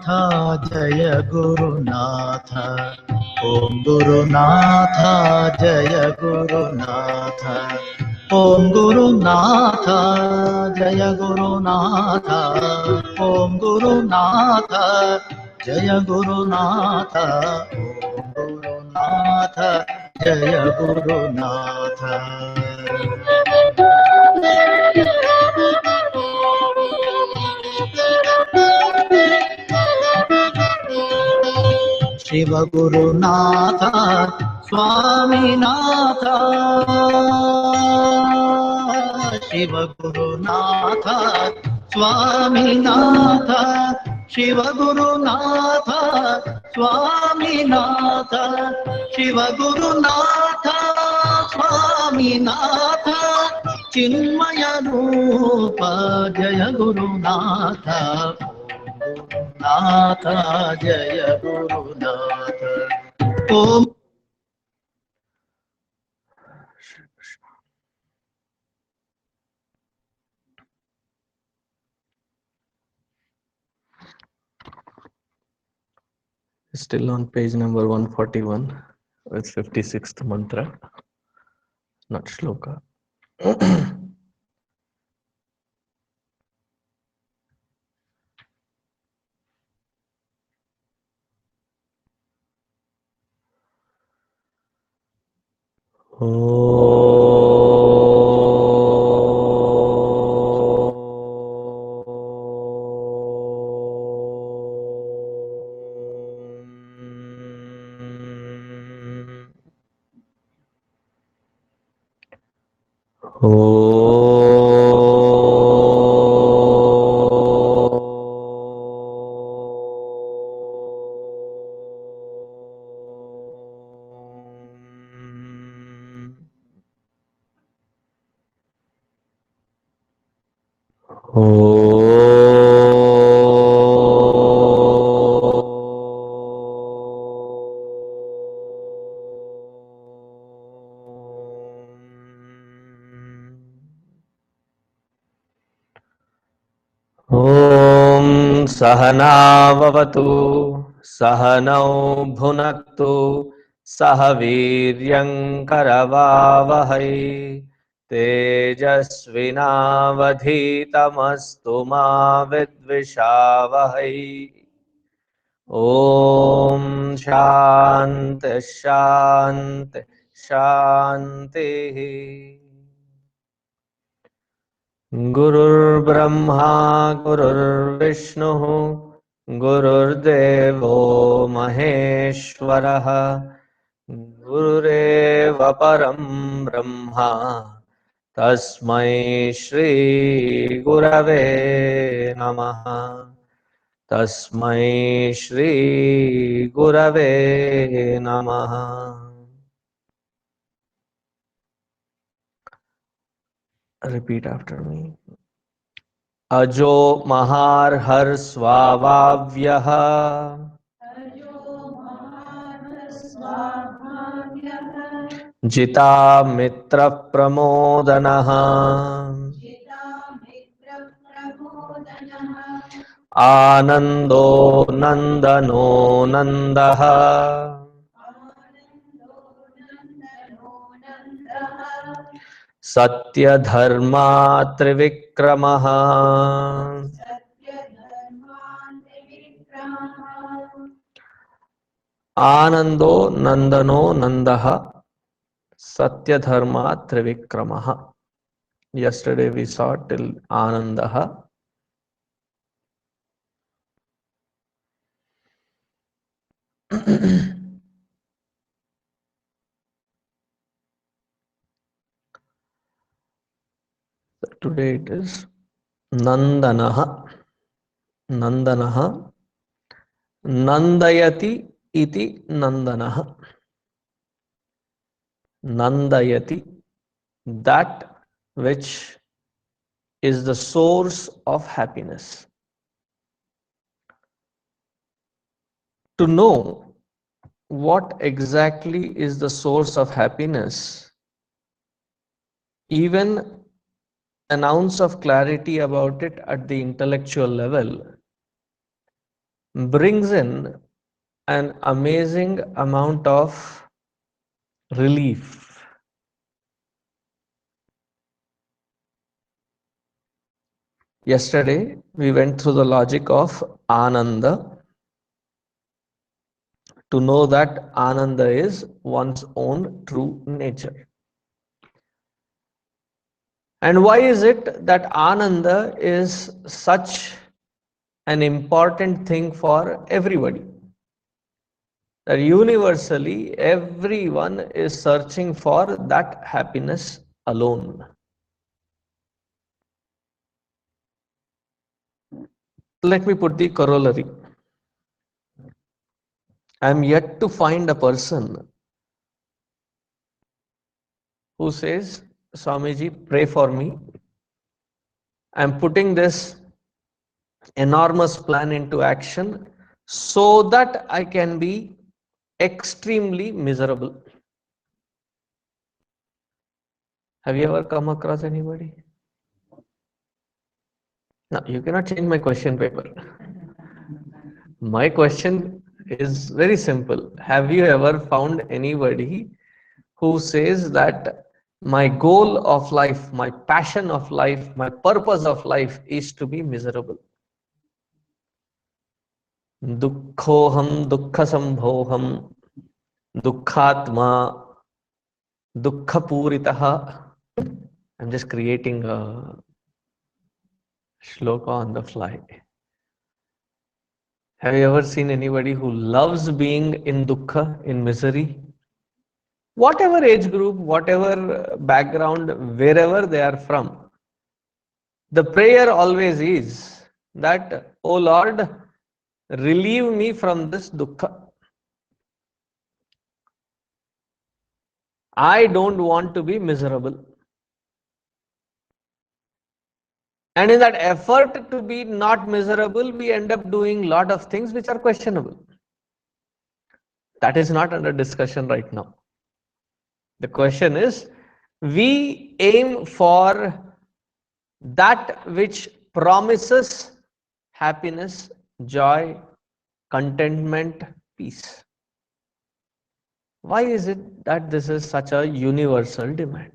जय गुरुनाथ। ओम गुरुनाथ जय गुरुनाथ। ओम गुरुनाथ जय गुरुनाथ। ओम गुरुनाथ जय गुरुनाथ। ओम गुरुनाथ जय गुरुनाथ। शिव गुरुनाथ स्वामीनाथ। शिव गुरुनाथ स्वामीनाथ। शिव गुरुनाथ स्वामीनाथ। शिव गुरुनाथ स्वामीनाथ। चिन्मय रूप जय गुरुनाथ। नाथ जय गुरुनाथ। ओम Still on page number 141 with 56th mantra, not shloka. ॐ सहनाववतु सहनौ भुनक्तु सह वीर्यङ्करवावहै तेजस्विनावधीतमस्तु मा विद्विषावहै। ॐ शान्ति शान्ति शान्तिः। गुरुर्ब्रह्मा गुरुर्विष्णुः गुरुर्देवो महेश्वरः गुरुरेव परं ब्रह्मा तस्मै श्री गुरवे नमः। तस्मै श्री गुरवे नमः। Repeat after me. अजो महार्हर स्वाभाव्यः जिता मित्र प्रमोदनः आनंदो नंदनो नंदः सत्य धर्मा त्रिविक्रमः आनंदो नंदनो नंदः सत्य धर्मा त्रिविक्रमः. Yesterday we saw till Anandaha. Today it is Nandanaha. Nandanaha. Nandayati iti Nandanaha. Nandayati, that which is the source of happiness. To know what exactly is the source of happiness, even an ounce of clarity about it at the intellectual level brings in an amazing amount of relief. Yesterday, we went through the logic of Ananda to know that Ananda is one's own true nature. And why is it that Ananda is such an important thing for everybody? That universally everyone is searching for that happiness alone. Let me put the corollary. I am yet to find a person who says, Swamiji, pray for me. I am putting this enormous plan into action so that I can be extremely miserable. Have you ever come across anybody? No, you cannot change my question paper. My question is very simple. Have you ever found anybody who says that my goal of life, my passion of life, my purpose of life is to be miserable? Dukkhoham dukkhasambhoham dukkhatma dukkhapuritah. I'm just creating a shloka on the fly. Have you ever seen anybody who loves being in dukkha, in misery? Whatever age group, whatever background, wherever they are from, the prayer always is that, oh Lord, relieve me from this dukkha. I don't want to be miserable. And in that effort to be not miserable, we end up doing a lot of things which are questionable. That is not under discussion right now. The question is, we aim for that which promises happiness, joy, contentment, peace. Why is it that this is such a universal demand?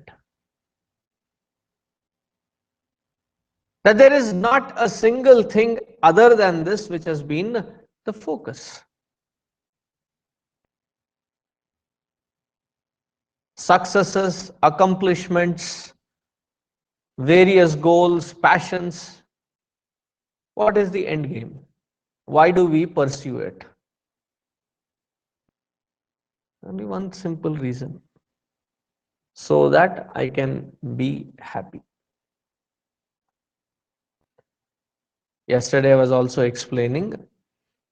That there is not a single thing other than this which has been the focus. Successes, accomplishments, various goals, passions. What is the end game? Why do we pursue it? Only one simple reason. So that I can be happy. Yesterday I was also explaining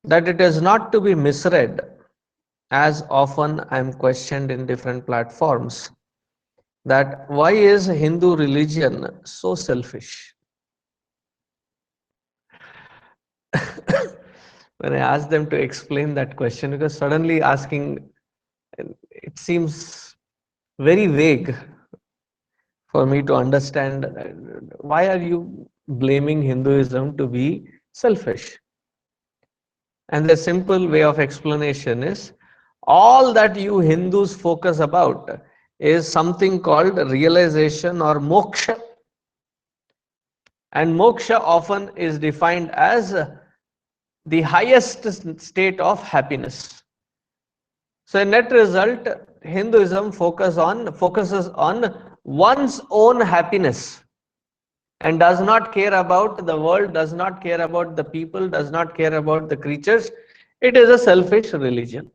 that it is not to be misread, as often I am questioned in different platforms, that why is Hindu religion so selfish? When I ask them to explain that question, because suddenly asking, it seems very vague for me to understand, why are you blaming Hinduism to be selfish? And the simple way of explanation is, all that you Hindus focus about is something called realization or moksha. And moksha often is defined as the highest state of happiness. So a net result, Hinduism focuses on one's own happiness and does not care about the world, does not care about the people, does not care about the creatures. It is a selfish religion.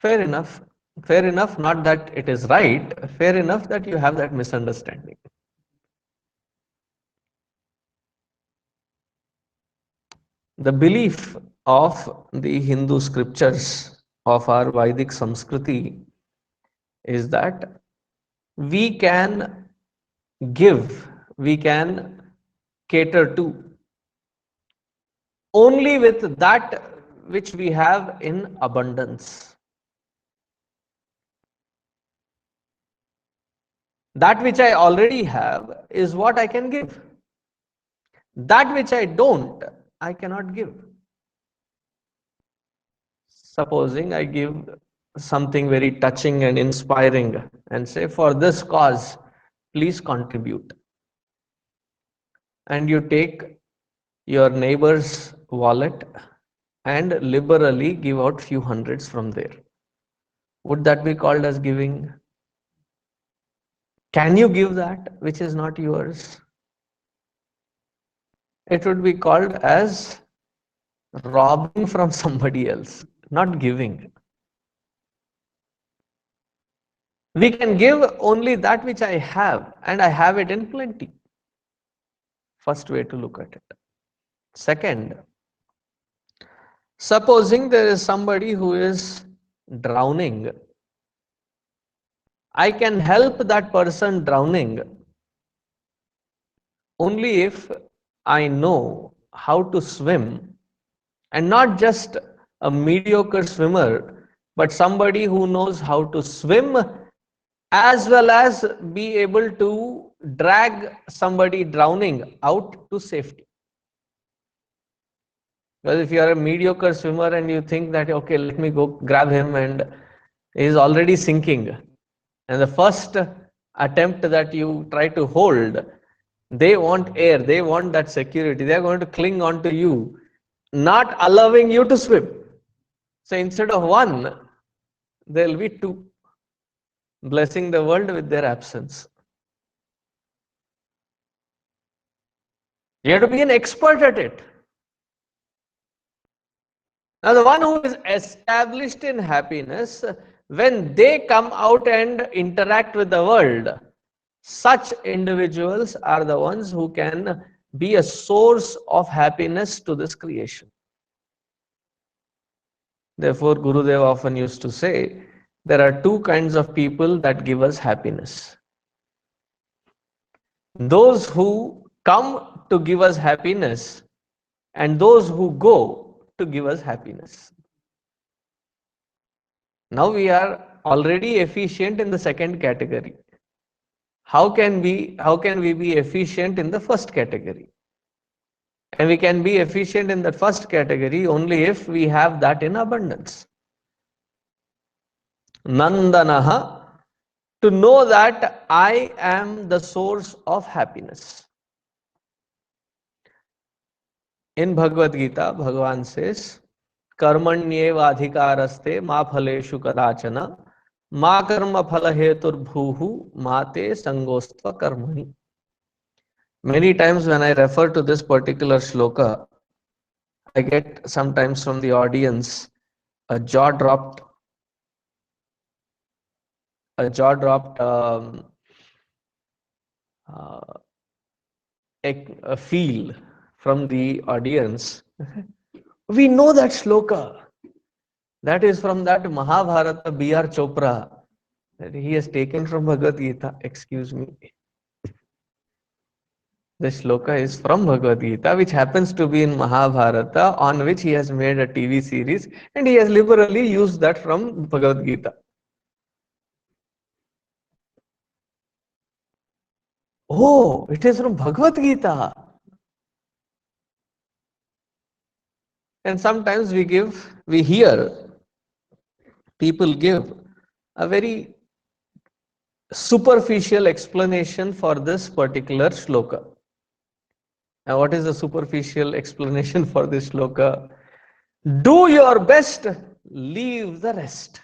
Fair enough. Fair enough, not that it is right, fair enough that you have that misunderstanding. The belief of the Hindu scriptures of our Vedic Samskriti is that we can give, we can cater to only with that which we have in abundance. That which I already have is what I can give. That which I don't, I cannot give. Supposing I give something very touching and inspiring and say, for this cause, please contribute. And you take your neighbor's wallet and liberally give out few hundreds from there. Would that be called as giving? Can you give that which is not yours? It would be called as robbing from somebody else, not giving. We can give only that which I have, and I have it in plenty. First way to look at it. Second, supposing there is somebody who is drowning, I can help that person drowning only if I know how to swim, and not just a mediocre swimmer, but somebody who knows how to swim as well as be able to drag somebody drowning out to safety. Because if you are a mediocre swimmer and you think that, okay, let me go grab him and he is already sinking, and the first attempt that you try to hold, they want air, they want that security, they are going to cling on to you, not allowing you to swim. So instead of one, there will be two, blessing the world with their absence. You have to be an expert at it. Now, the one who is established in happiness, when they come out and interact with the world, such individuals are the ones who can be a source of happiness to this creation. Therefore, Gurudev often used to say, there are two kinds of people that give us happiness. Those who come to give us happiness and those who go to give us happiness. Now we are already efficient in the second category. How can we be efficient in the first category? And we can be efficient in the first category only if we have that in abundance. Nandanaha, to know that I am the source of happiness. In Bhagavad Gita, Bhagavan says, Karmanyevadhikaraste ma phaleshu kadachana ma karma phala heturbhuhu mate sangostva karmani. Many times when I refer to this particular shloka, I get sometimes from the audience a jaw-dropped uh, a feel from the audience. We know that shloka. That is from that Mahabharata B.R. Chopra that he has taken from Bhagavad Gita. Excuse me. The shloka is from Bhagavad Gita, which happens to be in Mahabharata, on which he has made a TV series, and he has liberally used that from Bhagavad Gita. Oh, it is from Bhagavad Gita. And sometimes we hear people give a very superficial explanation for this particular shloka. Now, what is the superficial explanation for this shloka? Do your best, leave the rest.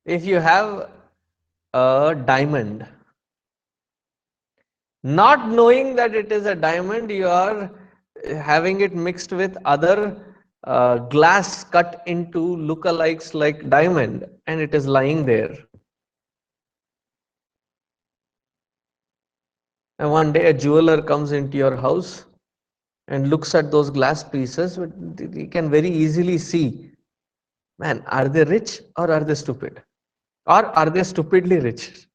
If you have a diamond, not knowing that it is a diamond, you are having it mixed with other glass cut into lookalikes like diamond, and it is lying there. And one day a jeweler comes into your house and looks at those glass pieces. He can very easily see, man, are they rich or are they stupid? Or are they stupidly rich?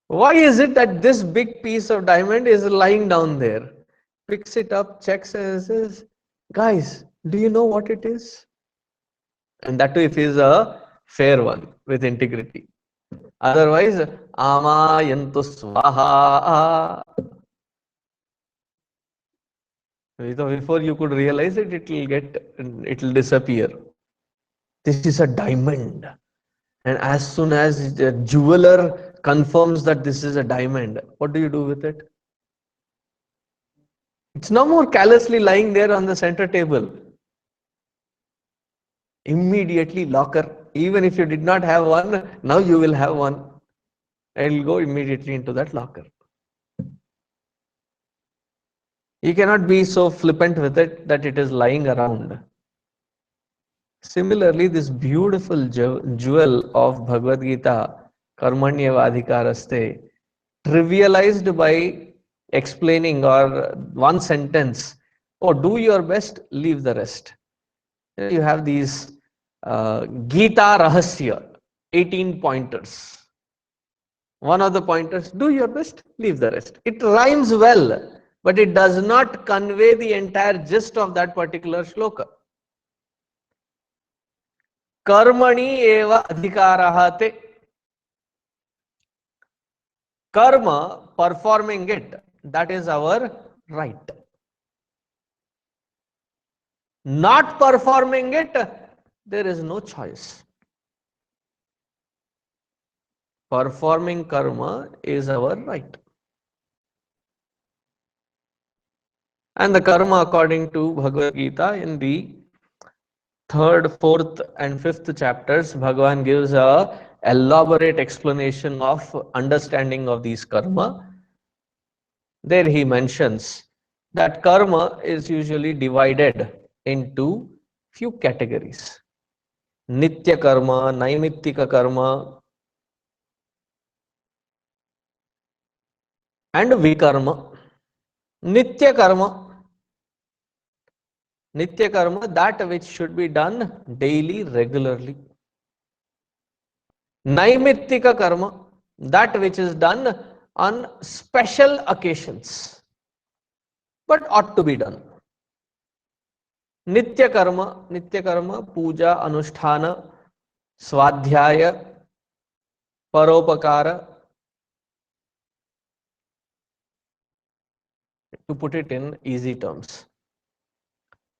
Why is it that this big piece of diamond is lying down there? Picks it up, checks and says, guys, do you know what it is? And that too, if he is a fair one with integrity. Otherwise, Amayantu Swaha. Before you could realize it, it will disappear. This is a diamond. And as soon as the jeweler confirms that this is a diamond, what do you do with it? It's no more callously lying there on the center table. Immediately locker. Even if you did not have one, now you will have one. It will go immediately into that locker. You cannot be so flippant with it that it is lying around. Similarly, this beautiful jewel of Bhagavad Gita, Karmanyavadhikaraste, trivialized by explaining or one sentence, oh, do your best, leave the rest. You have these Gita Rahasya, 18 pointers. One of the pointers, do your best, leave the rest. It rhymes well, but it does not convey the entire gist of that particular shloka. Karmani eva adhikaraha te. Karma, performing it, that is our right. Not performing it, there is no choice. Performing karma is our right. And the karma, according to Bhagavad Gita, in the 3rd, 4th, and 5th chapters, Bhagavan gives a elaborate explanation of understanding of these karma. There he mentions that karma is usually divided into few categories. Nitya karma, Naimittika karma, and Vikarma. Nitya karma. Nitya karma, that which should be done daily, regularly. Naimittika karma, that which is done on special occasions, but ought to be done. Nitya karma, puja, anusthana, swadhyaya, paropakara. To put it in easy terms,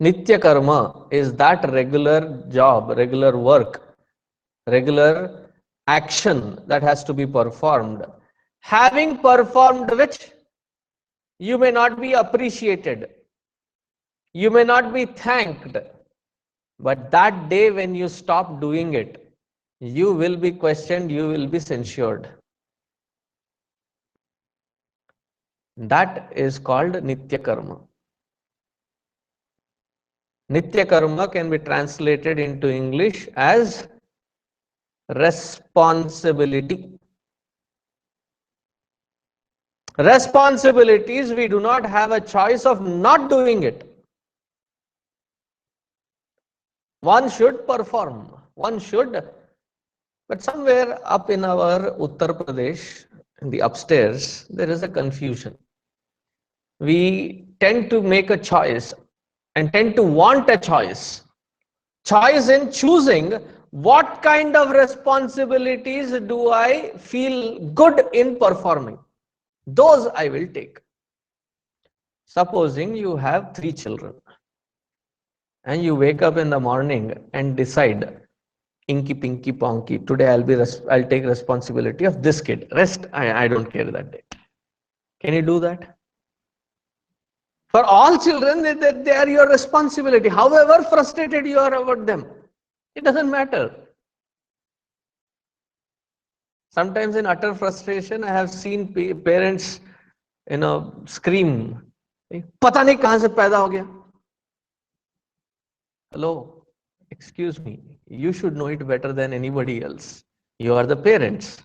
Nitya karma is that regular job, regular work, regular action that has to be performed. Having performed which, you may not be appreciated, you may not be thanked, but that day when you stop doing it, you will be questioned, you will be censured. That is called Nitya karma. Nitya karma can be translated into English as responsibility. Responsibilities, we do not have a choice of not doing it. One should perform, one should, but somewhere up in our Uttar Pradesh, in the upstairs, there is a confusion. We tend to make a choice and tend to want a choice. Choice in choosing what kind of responsibilities do I feel good in performing. Those I will take. Supposing you have 3 children and you wake up in the morning and decide, inky pinky ponky, today I'll take responsibility of this kid. Rest, I don't care that day. Can you do that? For all children, they are your responsibility. However frustrated you are about them, it doesn't matter. Sometimes in utter frustration, I have seen parents, scream, "Pata nahi kahan se paida ho gaya." Hello, excuse me. You should know it better than anybody else. You are the parents.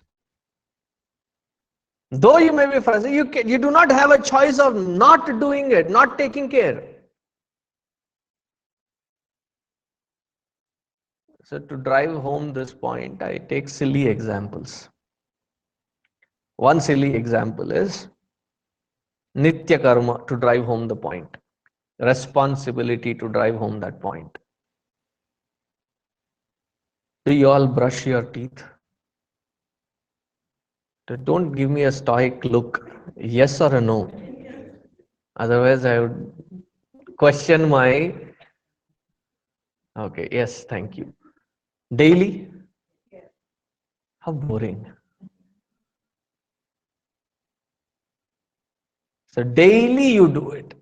Though you may be frustrated, you do not have a choice of not doing it, not taking care. So to drive home this point, I take silly examples. One silly example is Nitya karma, to drive home the point. Responsibility, to drive home that point. Do you all brush your teeth? Don't give me a stoic look. Yes or a no. Otherwise, I would question my. Okay, yes, thank you. Daily? How boring. So, daily you do it.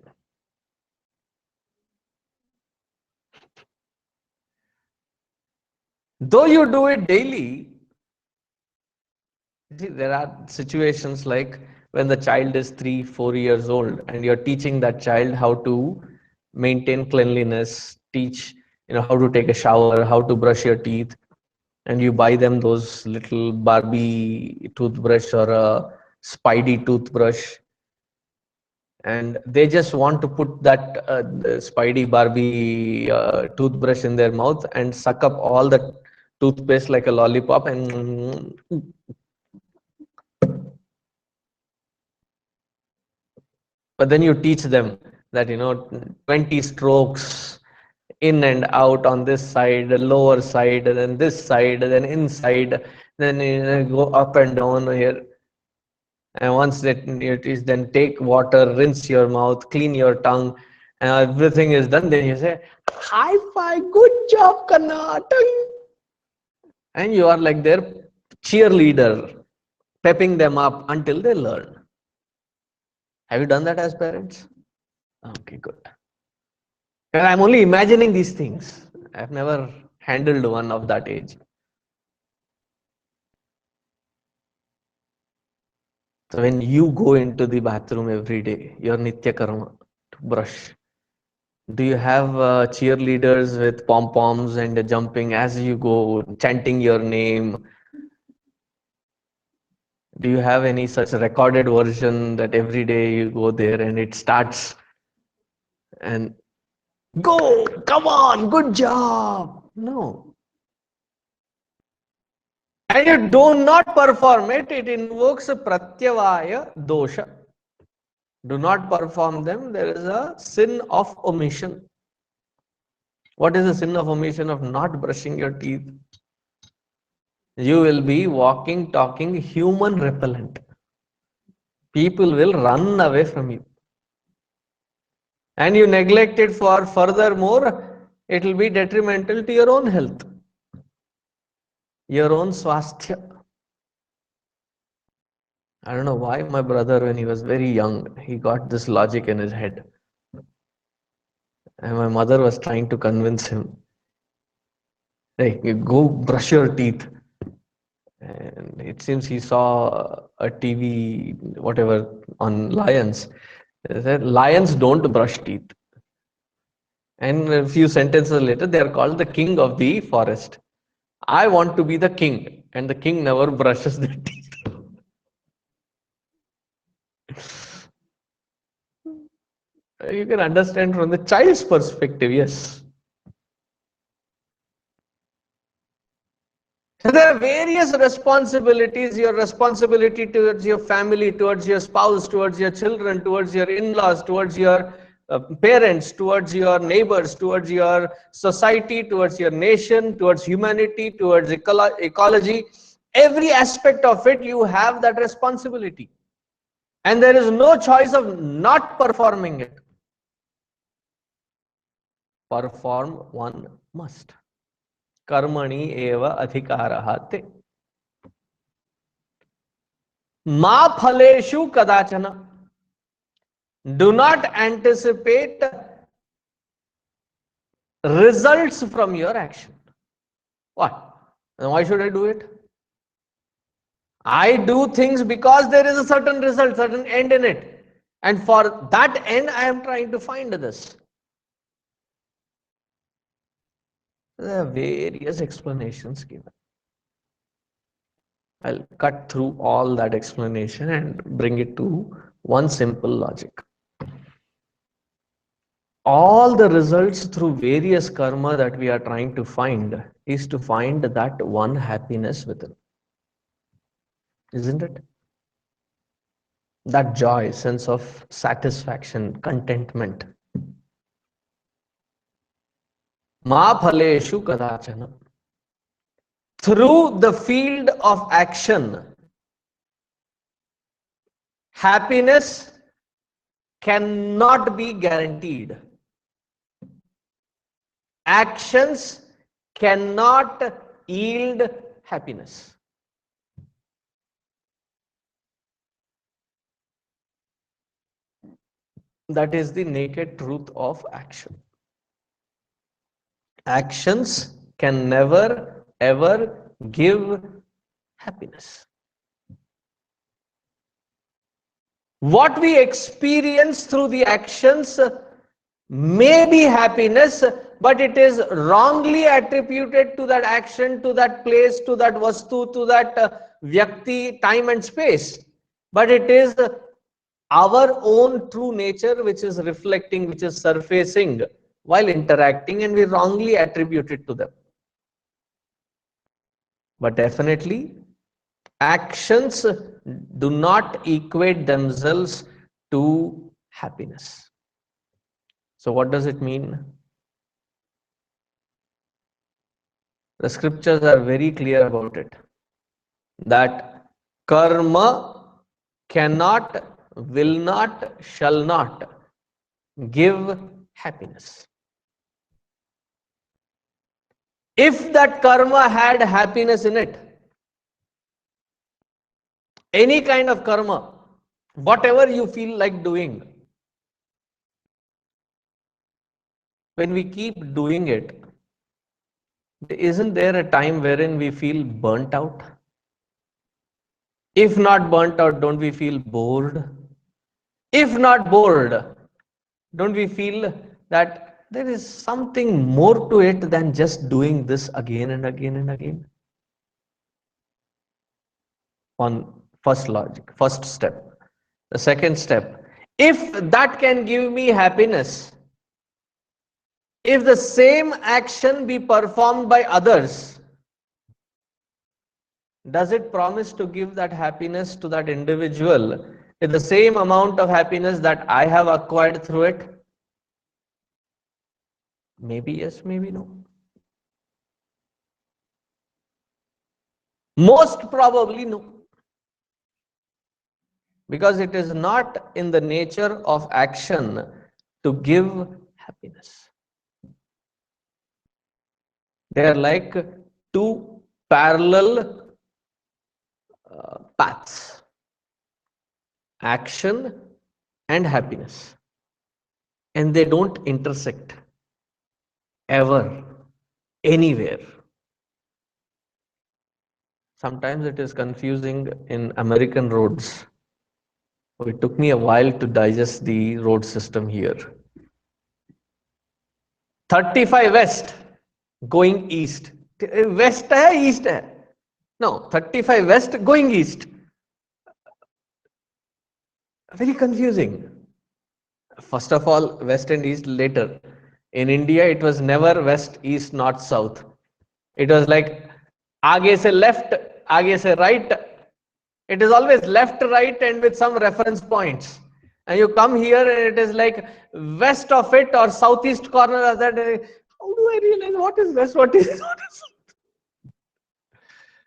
Though you do it daily, see, there are situations like when the child is 3, 4 years old, and you're teaching that child how to maintain cleanliness, teach how to take a shower, how to brush your teeth, and you buy them those little Barbie toothbrush or a Spidey toothbrush, and they just want to put that the Spidey Barbie toothbrush in their mouth and suck up all the toothpaste like a lollipop, and but then you teach them that 20 strokes in and out on this side, the lower side, and then this side, and then inside, then go up and down here. And once that it is, then take water, rinse your mouth, clean your tongue, and everything is done. Then you say, "High five, good job, Karnataka," and you are like their cheerleader, pepping them up until they learn. Have you done that as parents? Okay, good. Because I'm only imagining these things. I've never handled one of that age. So when you go into the bathroom every day, your Nitya Karma, to brush, do you have cheerleaders with pom poms and jumping as you go, chanting your name? Do you have any such recorded version that every day you go there and it starts and go, come on, good job? No. And you do not perform it, it invokes a pratyavaya dosha. Do not perform them, there is a sin of omission. What is the sin of omission of not brushing your teeth? You will be walking, talking human repellent. People will run away from you. And you neglect it for furthermore, it will be detrimental to your own health, your own swasthya. I don't know why my brother, when he was very young, he got this logic in his head. And my mother was trying to convince him, hey, you go brush your teeth. And it seems he saw a TV, whatever, on lions. They said, lions don't brush teeth. And a few sentences later, they are called the king of the forest. I want to be the king, and the king never brushes the teeth. You can understand from the child's perspective, yes. So there are various responsibilities, your responsibility towards your family, towards your spouse, towards your children, towards your in-laws, towards your parents, towards your neighbors, towards your society, towards your nation, towards humanity, towards ecology. Every aspect of it, you have that responsibility. And there is no choice of not performing it. Perform one must. Karmani eva adhikaraha te. Ma phaleshu kadachana. Do not anticipate results from your action. What? Why should I do it? I do things because there is a certain result, certain end in it. And for that end, I am trying to find this. There are various explanations given. I'll cut through all that explanation and bring it to one simple logic. All the results through various karma that we are trying to find is to find that one happiness within. Isn't it? That joy, sense of satisfaction, contentment. Ma phaleshu kadachana. through the field of action, happiness cannot be guaranteed. Actions cannot yield happiness. That is the naked truth of action. Actions can never ever give happiness. What we experience through the actions may be happiness, but it is wrongly attributed to that action, to that place, to that vastu, to that vyakti, time and space. But it is our own true nature which is reflecting, which is surfacing while interacting, and we wrongly attribute it to them. But definitely, actions do not equate themselves to happiness. So what does it mean? The scriptures are very clear about it, that karma cannot, will not, shall not give happiness. If that karma had happiness in it, any kind of karma, whatever you feel like doing, when we keep doing it, isn't there a time wherein we feel burnt out? If not burnt out, don't we feel bored? If not bored, don't we feel that there is something more to it than just doing this again and again and again? On first logic, first step. The second step, if that can give me happiness, if the same action be performed by others, does it promise to give that happiness to that individual with the same amount of happiness that I have acquired through it? Maybe yes, maybe no. Most probably no. Because it is not in the nature of action to give happiness. They are like two parallel paths: action and happiness. And they don't intersect ever, anywhere. Sometimes it is confusing in American roads. It took me a while to digest the road system here. 35 west going east. West hai, east hai? No, 35 west going east. Very confusing. First of all, west and east later. In India, it was never west, east, north, south. It was like आगे से left, आगे से right. It is always left, right, and with some reference points. And you come here and it is like west of it or southeast corner of that. How do I realize what is west, what is south?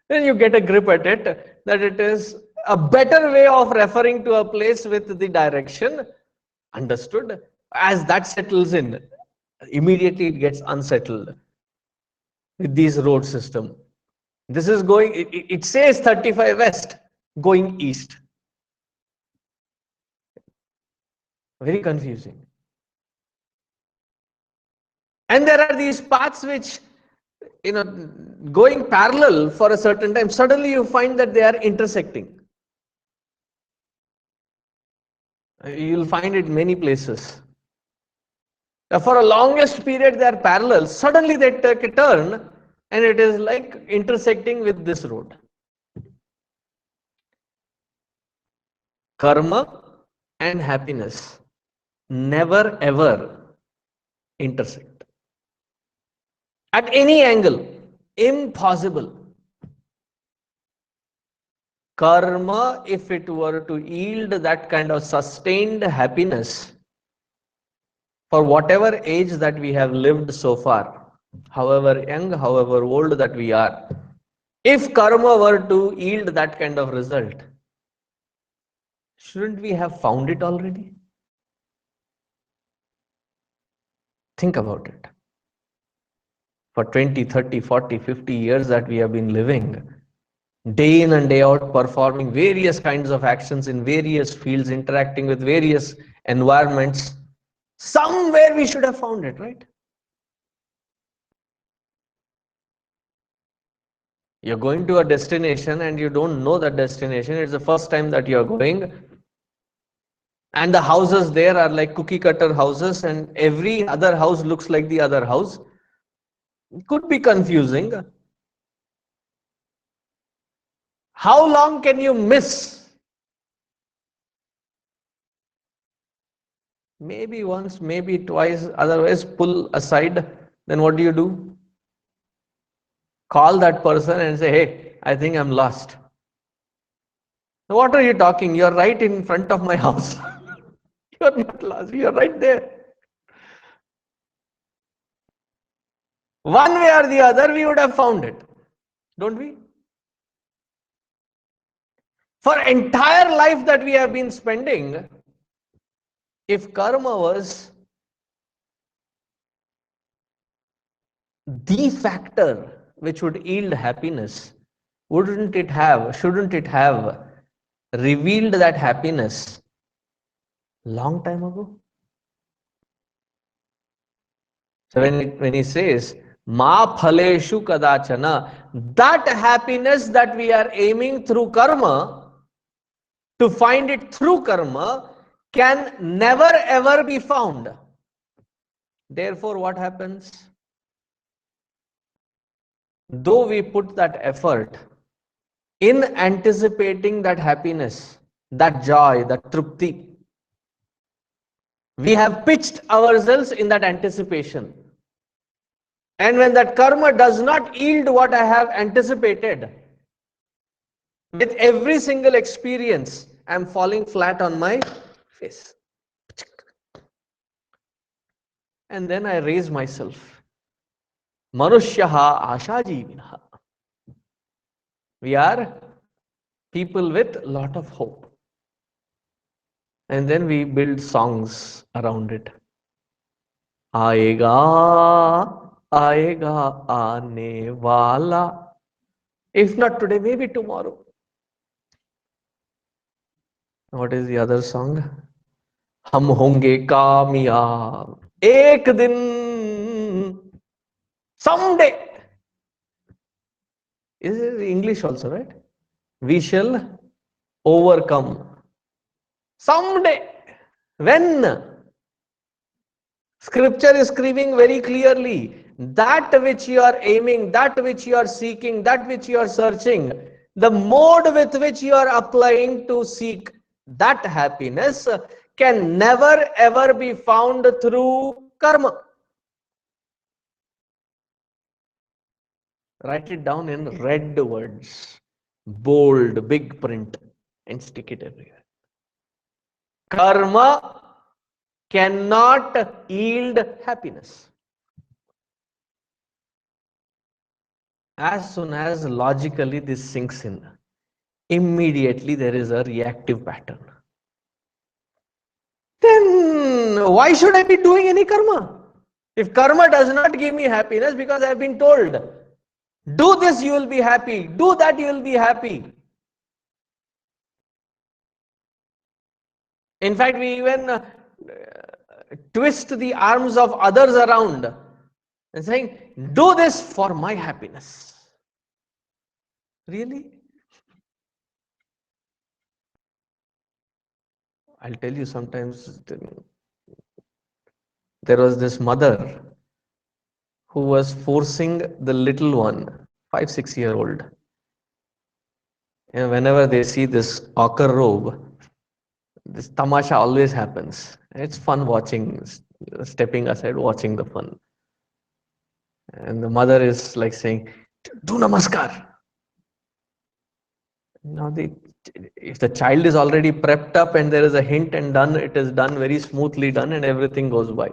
Then you get a grip at it, that it is a better way of referring to a place with the direction. Understood? As that settles in, immediately it gets unsettled with these road system. This is going, it says 35 west going east. Very confusing. And there are these paths which, going parallel for a certain time, suddenly you find that they are intersecting. You'll find it many places. For a longest period they are parallel, suddenly they take a turn and it is like intersecting with this road. Karma and happiness never ever intersect. At any angle, impossible. Karma, if it were to yield that kind of sustained happiness for whatever age that we have lived so far, however young, however old that we are, If karma were to yield that kind of result, shouldn't we have found it already? Think about it. For 20, 30, 40, 50 years that we have been living, day in and day out, performing various kinds of actions in various fields, interacting with various environments, somewhere we should have found it, right? You're going to a destination and you don't know that destination. It's the first time that you're going. And the houses there are like cookie cutter houses, and every other house looks like the other house. It could be confusing. How long can you miss? Maybe once, maybe twice, otherwise pull aside. Then what do? Call that person and say, hey, I think I'm lost. What are you talking? You're right in front of my house. You're not lost, you're right there. One way or the other, we would have found it, don't we? For entire life that we have been spending, if karma was the factor which would yield happiness, shouldn't it have revealed that happiness long time ago? So when he says, Ma phaleshu kadachana, that happiness that we are aiming through karma, to find it through karma, can never ever be found. Therefore, what happens? Though we put that effort in anticipating that happiness, that joy, that trupti, we have pitched ourselves in that anticipation. And when that karma does not yield what I have anticipated, with every single experience, I am falling flat on my face. And then I raise myself. Manushyaha ashajeevinaha. We are people with a lot of hope. And then we build songs around it. Aega, aega, aane wala. If not today, maybe tomorrow. What is the other song? Hum honge kamyab. Ek din. Someday. Is it English also, right? We shall overcome. Someday. When? Scripture is screaming very clearly, that which you are aiming, that which you are seeking, that which you are searching, the mode with which you are applying to seek that happiness can never ever be found through karma. Write it down in red words, bold, big print, and stick it everywhere. Karma cannot yield happiness. As soon as logically this sinks in, immediately there is a reactive pattern. Then why should I be doing any karma? If karma does not give me happiness, because I have been told, do this you will be happy, do that you will be happy. In fact, we even twist the arms of others around and saying, do this for my happiness. Really? I'll tell you, sometimes there was this mother who was forcing the little one, 5, 6 year old. And whenever they see this ochre robe, this tamasha always happens. It's fun watching, stepping aside, watching the fun. And the mother is like saying, do namaskar. Now, if the child is already prepped up and there is a hint and done, it is done very smoothly done and everything goes by.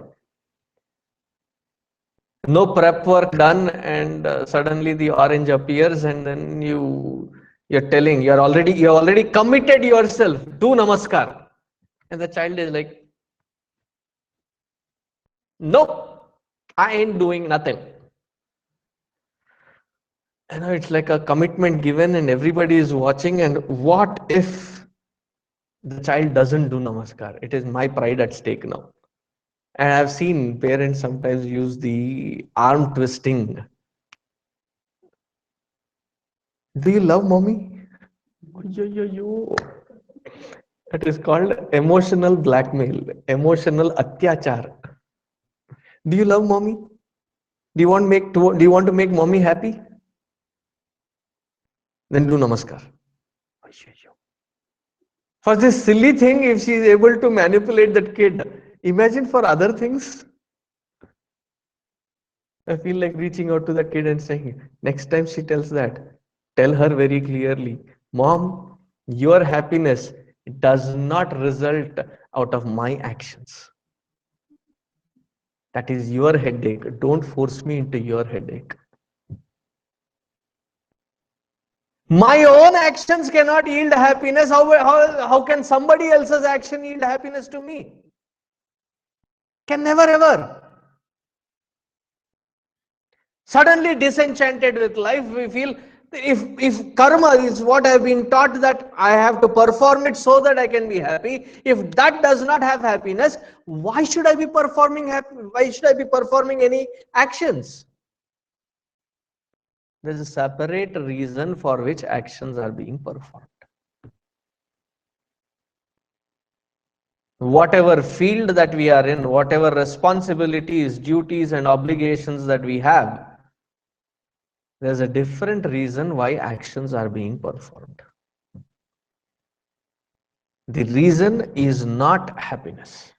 No prep work done, and suddenly the orange appears, and then you're telling you already committed yourself. Do namaskar, and the child is like, no, I ain't doing nothing. You know, it's like a commitment given, and everybody is watching. And what if the child doesn't do namaskar? It is my pride at stake now. And I've seen parents sometimes use the arm twisting. Do you love mommy? Yo, yo, yo. It is called emotional blackmail, emotional atyachar. Do you love mommy? Do you want to make mommy happy? Then do namaskar. For this silly thing, if she is able to manipulate that kid, imagine for other things. I feel like reaching out to the kid and saying, next time she tells that, tell her very clearly, Mom, your happiness does not result out of my actions. That is your headache. Don't force me into your headache. My own actions cannot yield happiness. How can somebody else's action yield happiness to me? Can never ever. Suddenly disenchanted with life, we feel if karma is what I've been taught that I have to perform it so that I can be happy, if that does not have happiness, why should I be performing why should I be performing any actions? There's a separate reason for which actions are being performed. Whatever field that we are in, whatever responsibilities, duties, and obligations that we have, there's a different reason why actions are being performed. The reason is not happiness.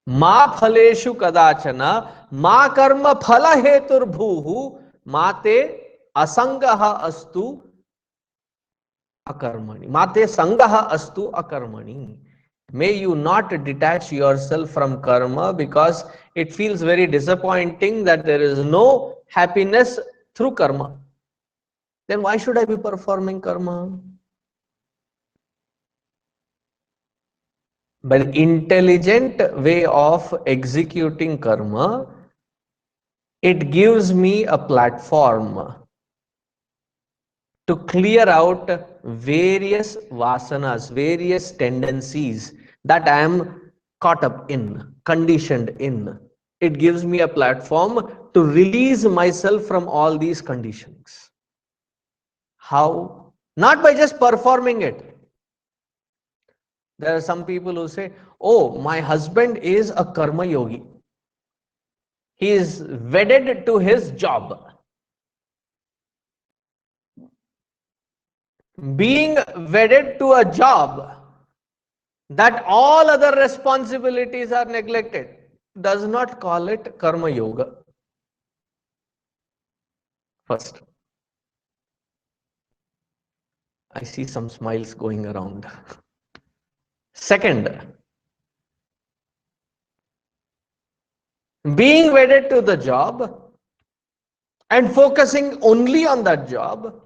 Ma phaleshu kadachana, ma karma phala hetur bhuhu, mate asangaha astu akarmani. Mate sangaha astu akarmani. May you not detach yourself from karma, because it feels very disappointing that there is no happiness through karma. Then why should I be performing karma? By the intelligent way of executing karma, it gives me a platform to clear out various vasanas, various tendencies that I am caught up in, conditioned in. It gives me a platform to release myself from all these conditionings. How? Not by just performing it. There are some people who say, oh, my husband is a karma yogi. He is wedded to his job. Being wedded to a job that all other responsibilities are neglected does not call it karma yoga. First, I see some smiles going around. Second, being wedded to the job and focusing only on that job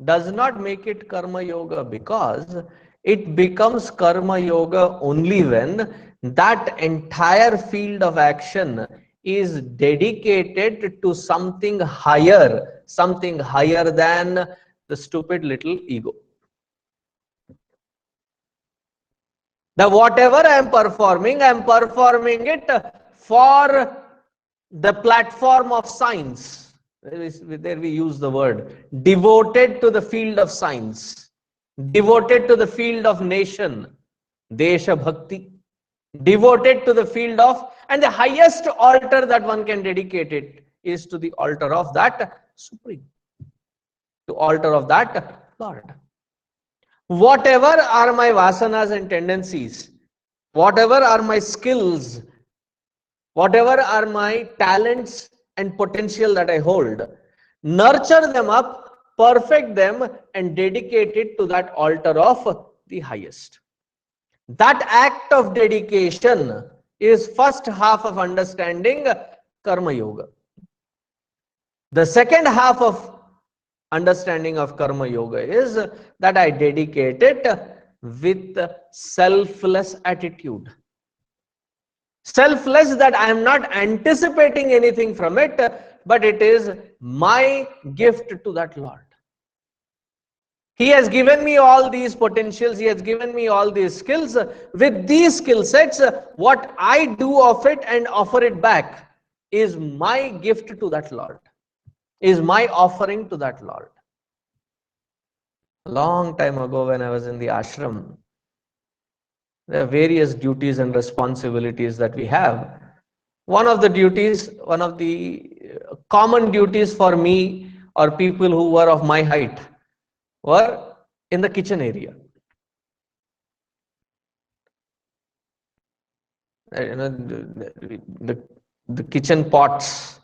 does not make it karma yoga, because it becomes karma yoga only when that entire field of action is dedicated to something higher than the stupid little ego. That whatever I am performing it for the platform of science. There we use the word devoted to the field of science, devoted to the field of nation, Desha Bhakti, devoted to the field of, and the highest altar that one can dedicate it is to the altar of that Supreme, to altar of that Lord. Whatever are my vasanas and tendencies, whatever are my skills, whatever are my talents and potential that I hold, nurture them up, perfect them, and dedicate it to that altar of the highest. That act of dedication is first half of understanding Karma Yoga. The second half of understanding of Karma Yoga is that I dedicate it with selfless attitude. Selfless, that I am not anticipating anything from it, but it is my gift to that Lord. He has given me all these potentials, He has given me all these skills. With these skill sets, what I do of it and offer it back is my gift to that Lord, is my offering to that Lord. A long time ago, when I was in the ashram, there are various duties and responsibilities that we have. One of the duties, one of the common duties for me or people who were of my height were in the kitchen area. You know, the kitchen pots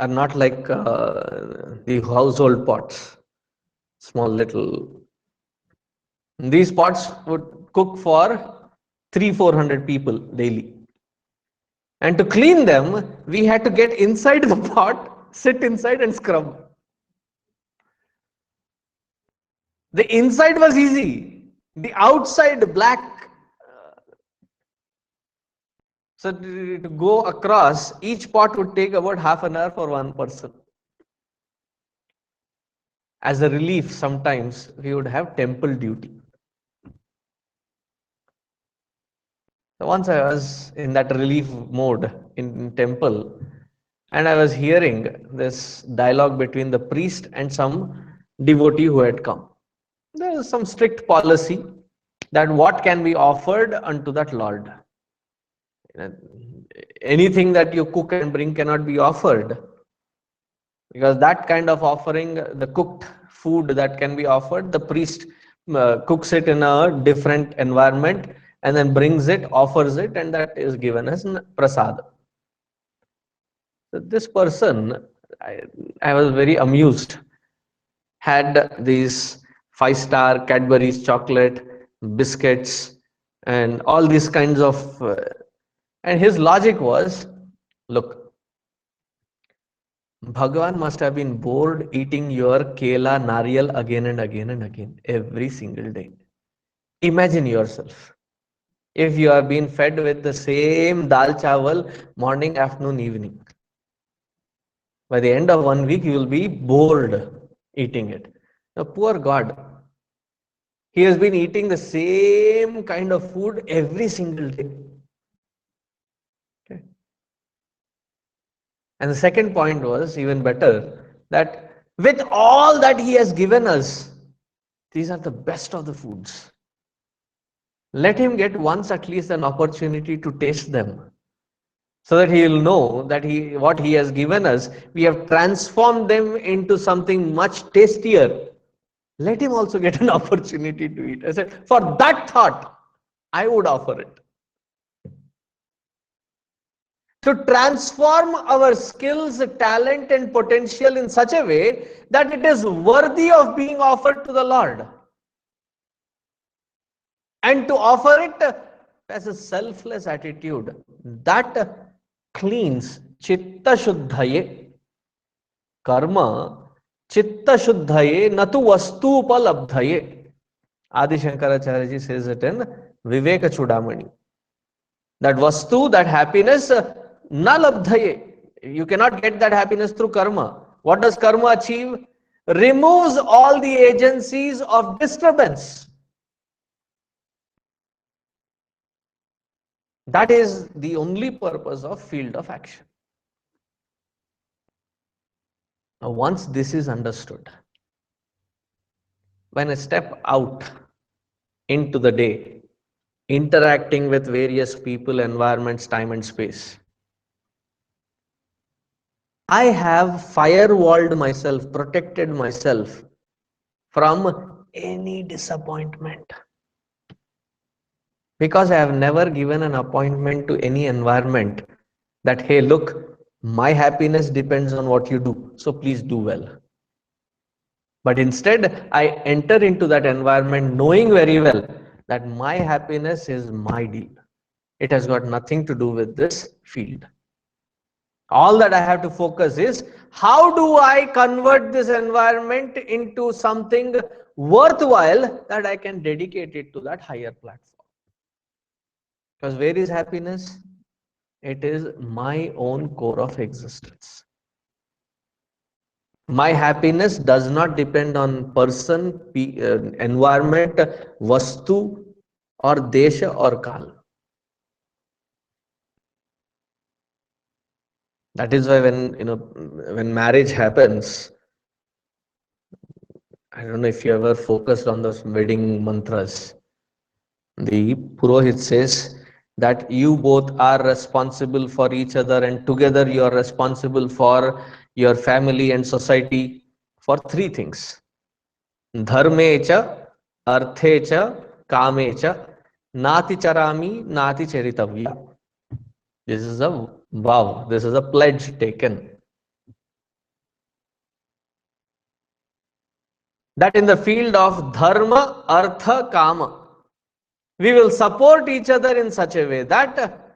are not like the household pots, small little. These pots would cook for 300-400 people daily. And to clean them, we had to get inside the pot, sit inside and scrub. The inside was easy. The outside black. So to go across, each pot would take about half an hour for one person. As a relief, sometimes we would have temple duty. So once I was in that relief mode in temple, and I was hearing this dialogue between the priest and some devotee who had come. There is some strict policy that what can be offered unto that Lord. Anything that you cook and bring cannot be offered, because that kind of offering, the cooked food that can be offered, the priest cooks it in a different environment and then brings it, offers it, and that is given as prasad. So this person, I was very amused, had these 5-star Cadbury's chocolate, biscuits, and all these kinds of. And his logic was, look, Bhagavan must have been bored eating your kela, nariyal again and again and again, every single day. Imagine yourself. If you have been fed with the same dal chawal morning, afternoon, evening, by the end of 1 week, you will be bored eating it. Now, poor God, he has been eating the same kind of food every single day. Okay. And the second point was even better, that with all that he has given us, these are the best of the foods. Let him get once at least an opportunity to taste them, so that he will know that what he has given us, we have transformed them into something much tastier. Let him also get an opportunity to eat. I said, for that thought, I would offer it. To transform our skills, talent, and potential in such a way that it is worthy of being offered to the Lord. And to offer it as a selfless attitude that cleans chitta shuddhaye, karma chitta shuddhaye natu vastu upalabdhaye. Adi Shankaracharya ji says it in Viveka Chudamani. That vastu, that happiness, na labdhaye. You cannot get that happiness through karma. What does karma achieve? Removes all the agencies of disturbance. That is the only purpose of field of action. Now, once this is understood, when I step out into the day, interacting with various people, environments, time and space, I have firewalled myself, protected myself from any disappointment. Because I have never given an appointment to any environment that, hey, look, my happiness depends on what you do, so please do well. But instead, I enter into that environment knowing very well that my happiness is my deal. It has got nothing to do with this field. All that I have to focus is how do I convert this environment into something worthwhile that I can dedicate it to that higher platform. Because where is happiness? It is my own core of existence. My happiness does not depend on person, environment, vastu, or desha or kal. That is why when marriage happens, I don't know if you ever focused on those wedding mantras. The Purohit says that you both are responsible for each other, and together you are responsible for your family and society for three things: dharme cha, arthe cha, kame cha, nati charami, nati charitavya. This is a vow, this is a pledge taken. That in the field of dharma, artha, kama, we will support each other in such a way that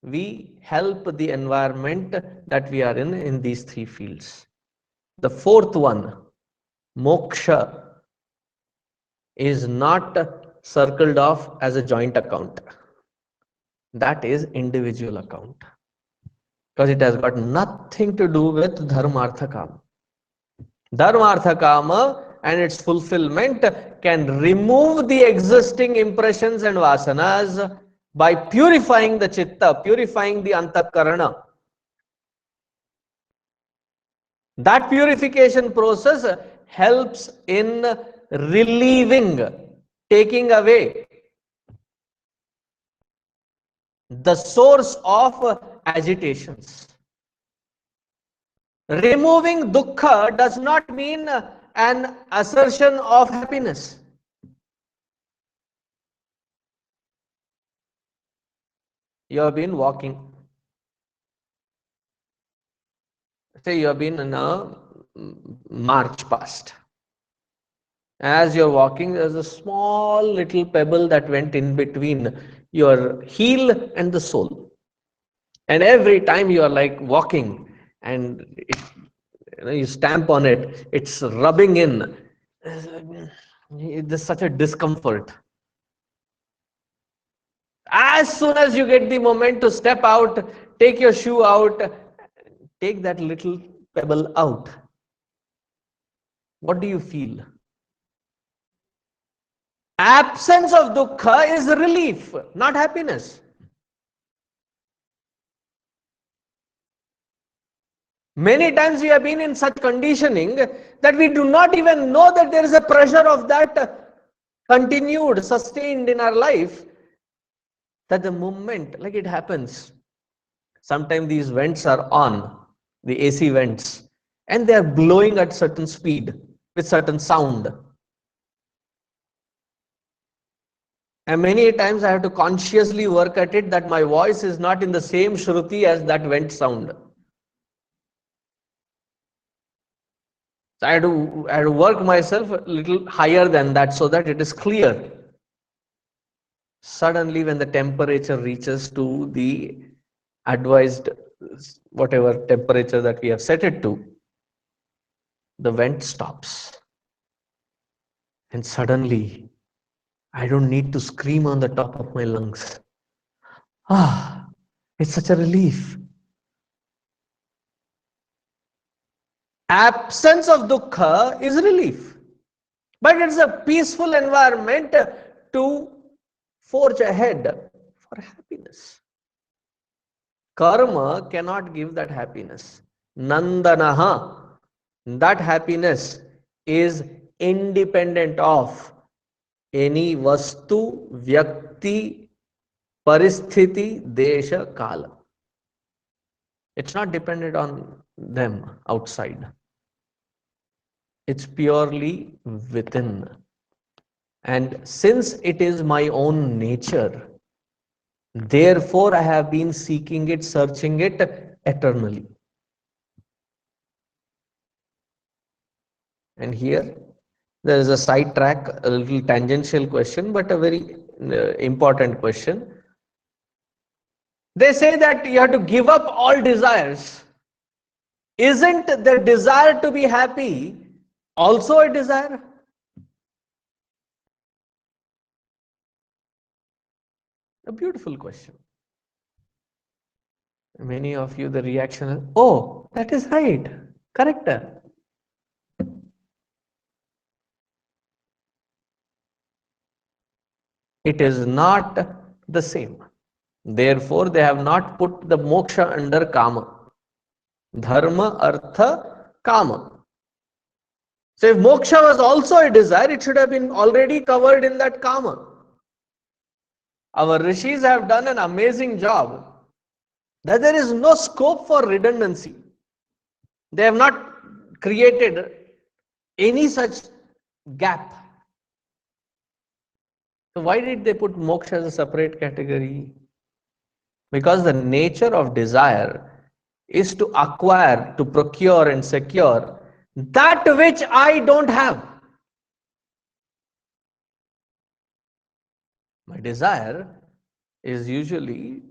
we help the environment that we are in these three fields. The fourth one, moksha, is not circled off as a joint account. That is individual account. Because it has got nothing to do with dharma, artha, kama. Dharma, artha, kama and its fulfillment can remove the existing impressions and vasanas by purifying the chitta, purifying the antakarana. That purification process helps in relieving, taking away the source of agitations. Removing dukkha does not mean an assertion of happiness. You have been walking. Say you have been in a march past. As you're walking, there's a small little pebble that went in between your heel and the sole. And every time you are like walking and you stamp on it, it's rubbing in. There's such a discomfort. As soon as you get the moment to step out, take your shoe out, take that little pebble out. What do you feel? Absence of dukkha is relief, not happiness. Many times we have been in such conditioning that we do not even know that there is a pressure of that continued, sustained in our life, that the moment, like it happens, sometimes these vents are on, the AC vents, and they are blowing at certain speed with certain sound. And many times I have to consciously work at it that my voice is not in the same shruti as that vent sound. So I had to work myself a little higher than that so that it is clear. Suddenly, when the temperature reaches to the advised, whatever temperature that we have set it to, the vent stops. And suddenly, I don't need to scream on the top of my lungs. Ah, it's such a relief. Absence of dukkha is relief. But it's a peaceful environment to forge ahead for happiness. Karma cannot give that happiness. Nandanaha, that happiness is independent of any vastu, vyakti, paristhiti, desha, kala. It's not dependent on them outside. It's purely within. And since it is my own nature, therefore I have been seeking it, searching it eternally. And here There is a side track, a little tangential question, but a very important question. They say that you have to give up all desires. Isn't the desire to be happy also a desire? A beautiful question. Many of you, the reaction is, oh, that is right, correct. It is not the same. Therefore, they have not put the moksha under kama. Dharma, artha, kama. So if moksha was also a desire, it should have been already covered in that kama. Our rishis have done an amazing job that there is no scope for redundancy. They have not created any such gap. So why did they put moksha as a separate category? Because the nature of desire is to acquire, to procure and secure that which I don't have. My desire is usually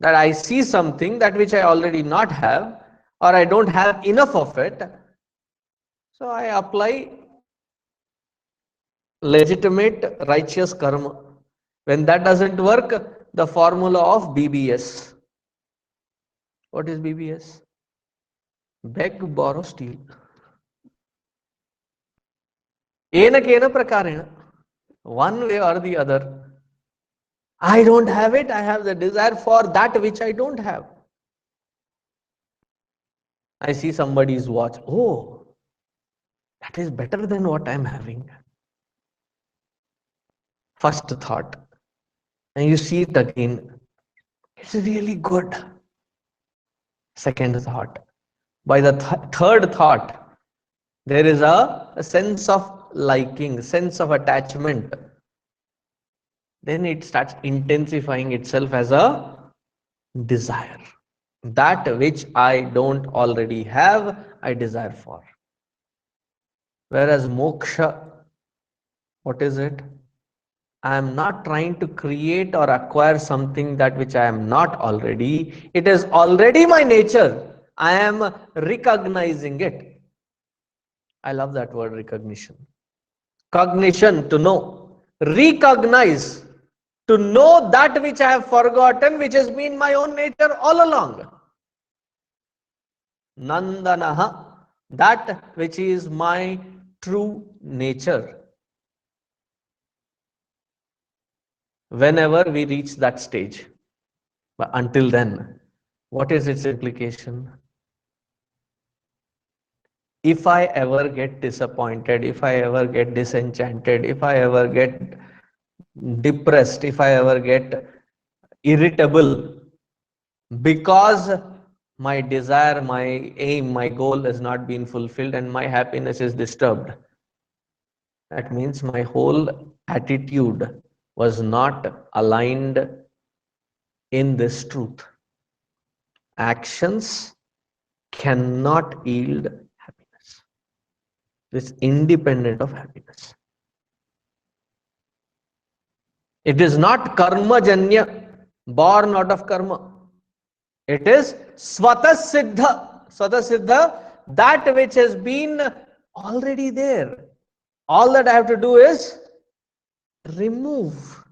that I see something that which I already not have, or I don't have enough of it. So I apply legitimate righteous karma. When that doesn't work, the formula of BBS. What is BBS? Beg, borrow, steal. Ena kena prakarena. One way or the other. I don't have it. I have the desire for that which I don't have. I see somebody's watch. Oh, that is better than what I'm having. First thought. And you see it again. It's really good. Second thought. By the third thought, there is a sense of liking, sense of attachment. Then it starts intensifying itself as a desire. That which I don't already have, I desire for. Whereas moksha, what is it? I am not trying to create or acquire something that which I am not already. It is already my nature. I am recognizing it. I love that word, recognition. Cognition, to know. Recognize, to know that which I have forgotten, which has been my own nature all along. Nandanaha, that which is my true nature. Whenever we reach that stage. But until then, what is its implication? If I ever get disappointed, if I ever get disenchanted, if I ever get depressed, if I ever get irritable because my desire, my aim, my goal has not been fulfilled and my happiness is disturbed, that means my whole attitude was not aligned in this truth. Actions cannot yield happiness. It's independent of happiness. It is not karma janya, born out of karma. It is swata siddha. Swata siddha, that which has been already there. All that I have to do is remove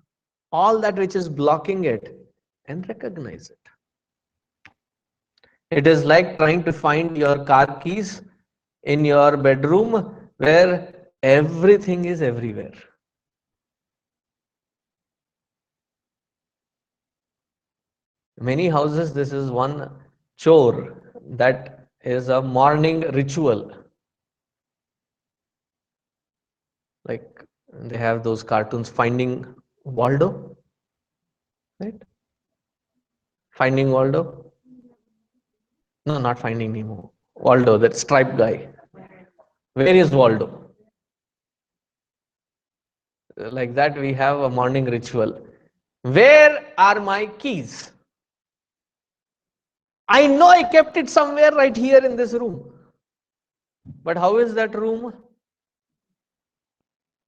all that which is blocking it and recognize it. It is like trying to find your car keys in your bedroom where everything is everywhere. Many houses, this is one chore that is a morning ritual. Like they have those cartoons, Finding Waldo, right? Finding Waldo? No, not Finding Nemo. Waldo, that striped guy. Where is Waldo? Like that, we have a morning ritual. Where are my keys? I know I kept it somewhere right here in this room. But how is that room?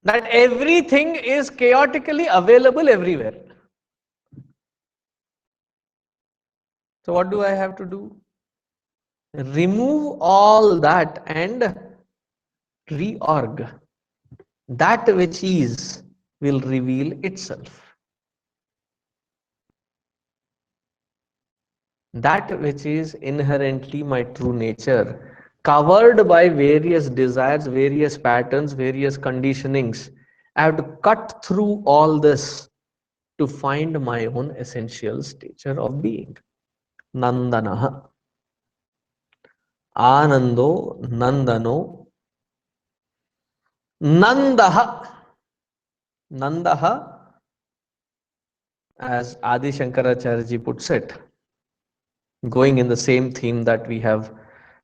that everything is chaotically available everywhere. So what do I have to do? Remove all that and reorg. That which is will reveal itself. That which is inherently my true nature, covered by various desires, various patterns, various conditionings. I have to cut through all this to find my own essential stature of being. Nandanaha. Anando Nandano Nandaha. Nandaha, as Adi Shankaracharya ji puts it, going in the same theme that we have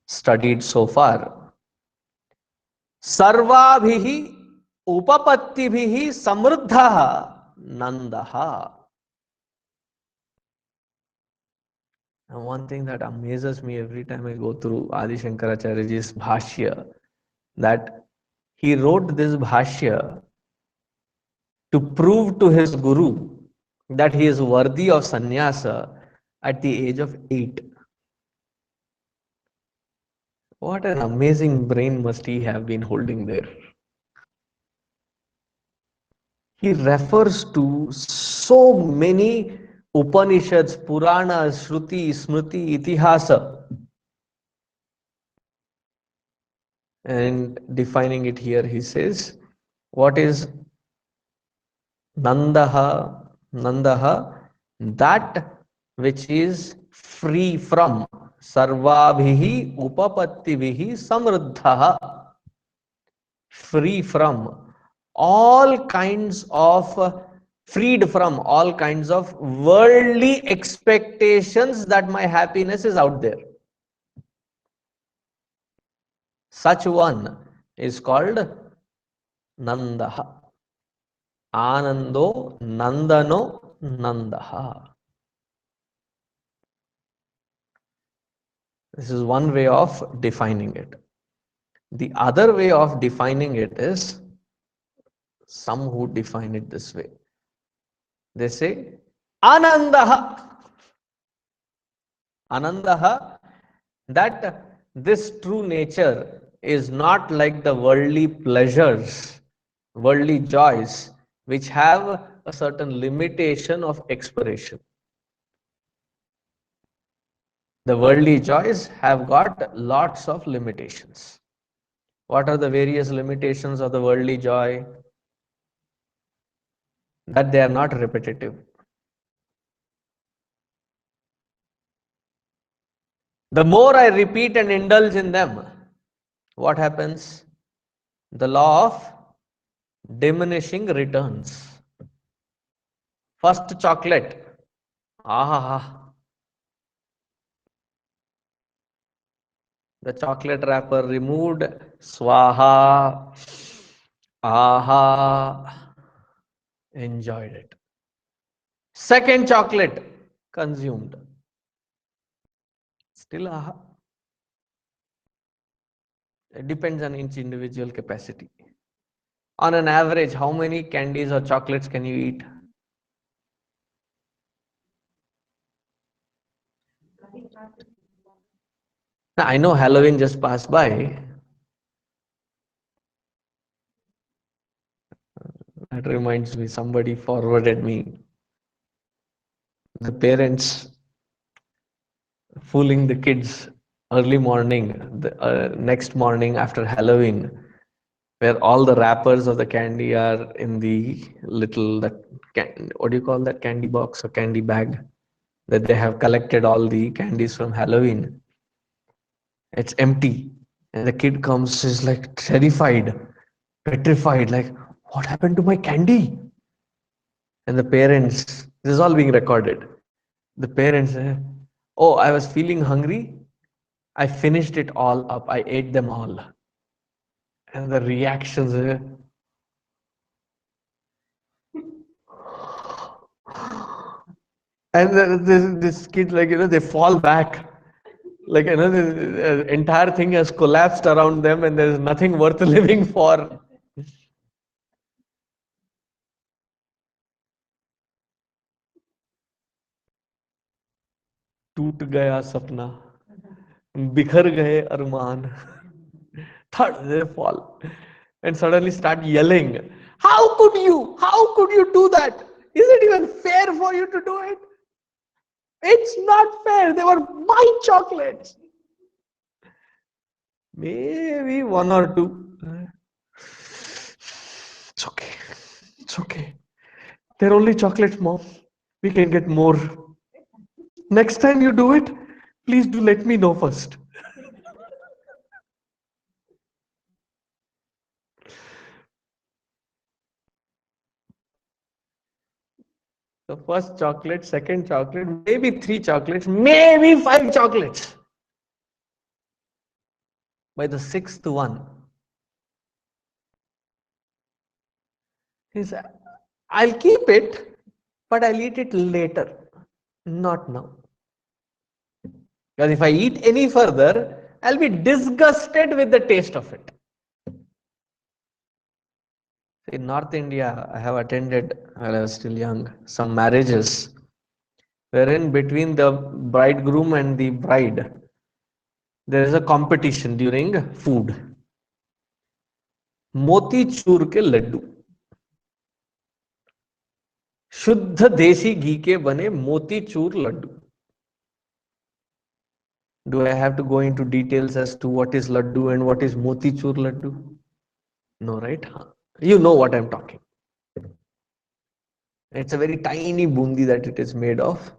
studied so far. Sarvabhihi upapattibihi samruddha Nandaha. And one thing that amazes me every time I go through Adi Shankaracharya ji's Bhashya, that he wrote this Bhashya to prove to his Guru that he is worthy of sannyasa at the age of 8. What an amazing brain must he have been holding there. He refers to so many Upanishads, Puranas, Shruti, Smriti, Itihasa, and defining it here, he says, what is Nandaha? Nandaha, that which is free from Sarvabhihi Upapattibihi Samruddhaha, free from all kinds of, freed from all kinds of worldly expectations that my happiness is out there. Such one is called Nandaha. Anando Nandano Nandaha. This is one way of defining it. The other way of defining it is some who define it this way. They say Anandaha. Anandaha, that this true nature is not like the worldly pleasures, worldly joys, which have a certain limitation of expiration. The worldly joys have got lots of limitations. What are the various limitations of the worldly joy? That they are not repetitive. The more I repeat and indulge in them, what happens? The law of diminishing returns. First chocolate. Ah, the chocolate wrapper removed. Swaha. Aha. Enjoyed it. Second chocolate consumed. Still aha. It depends on each individual capacity. On an average, how many candies or chocolates can you eat? I know Halloween just passed by. That reminds me, somebody forwarded me the parents fooling the kids early morning, the next morning after Halloween, where all the wrappers of the candy are in the little, what do you call that, candy box or candy bag, that they have collected all the candies from Halloween. It's empty, and the kid comes, is like terrified, petrified, like, what happened to my candy? And the parents, this is all being recorded. The parents say, oh, I was feeling hungry. I finished it all up. I ate them all. And the reactions, and this kid, like, they fall back. Like, the entire thing has collapsed around them and there's nothing worth living for. टूट गया सपना, बिखर गए अरमान. Third, they fall and suddenly start yelling. How could you? How could you do that? Is it even fair for you to do it? It's not fair. They were my chocolates. Maybe one or two. It's okay. It's okay. They're only chocolates, mom. We can get more. Next time you do it, please do let me know first. The first chocolate, second chocolate, maybe 3 chocolates, maybe 5 chocolates. By the sixth one, he said, I'll keep it, but I'll eat it later, not now. Because if I eat any further, I'll be disgusted with the taste of it. In North India, I have attended, while I was still young, some marriages wherein between the bridegroom and the bride, there is a competition during food. मोती चूर के लड्डू, शुद्ध देसी घी के बने मोती चूर Laddu. Do I have to go into details as to what is laddu and what is moti chur laddu? No, right? You know what I'm talking. It's a very tiny bundi that it is made of,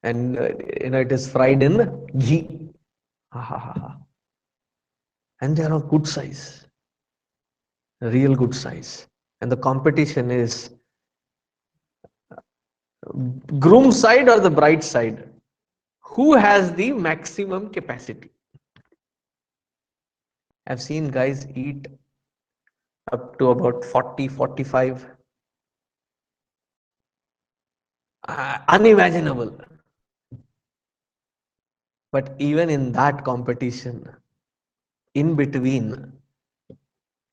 and it is fried in ghee. Ha, ha, ha, ha. And they are of good size, real good size. And the competition is groom side or the bride side. Who has the maximum capacity? I've seen guys eat up to about 40, 45. Unimaginable. But even in that competition, in between,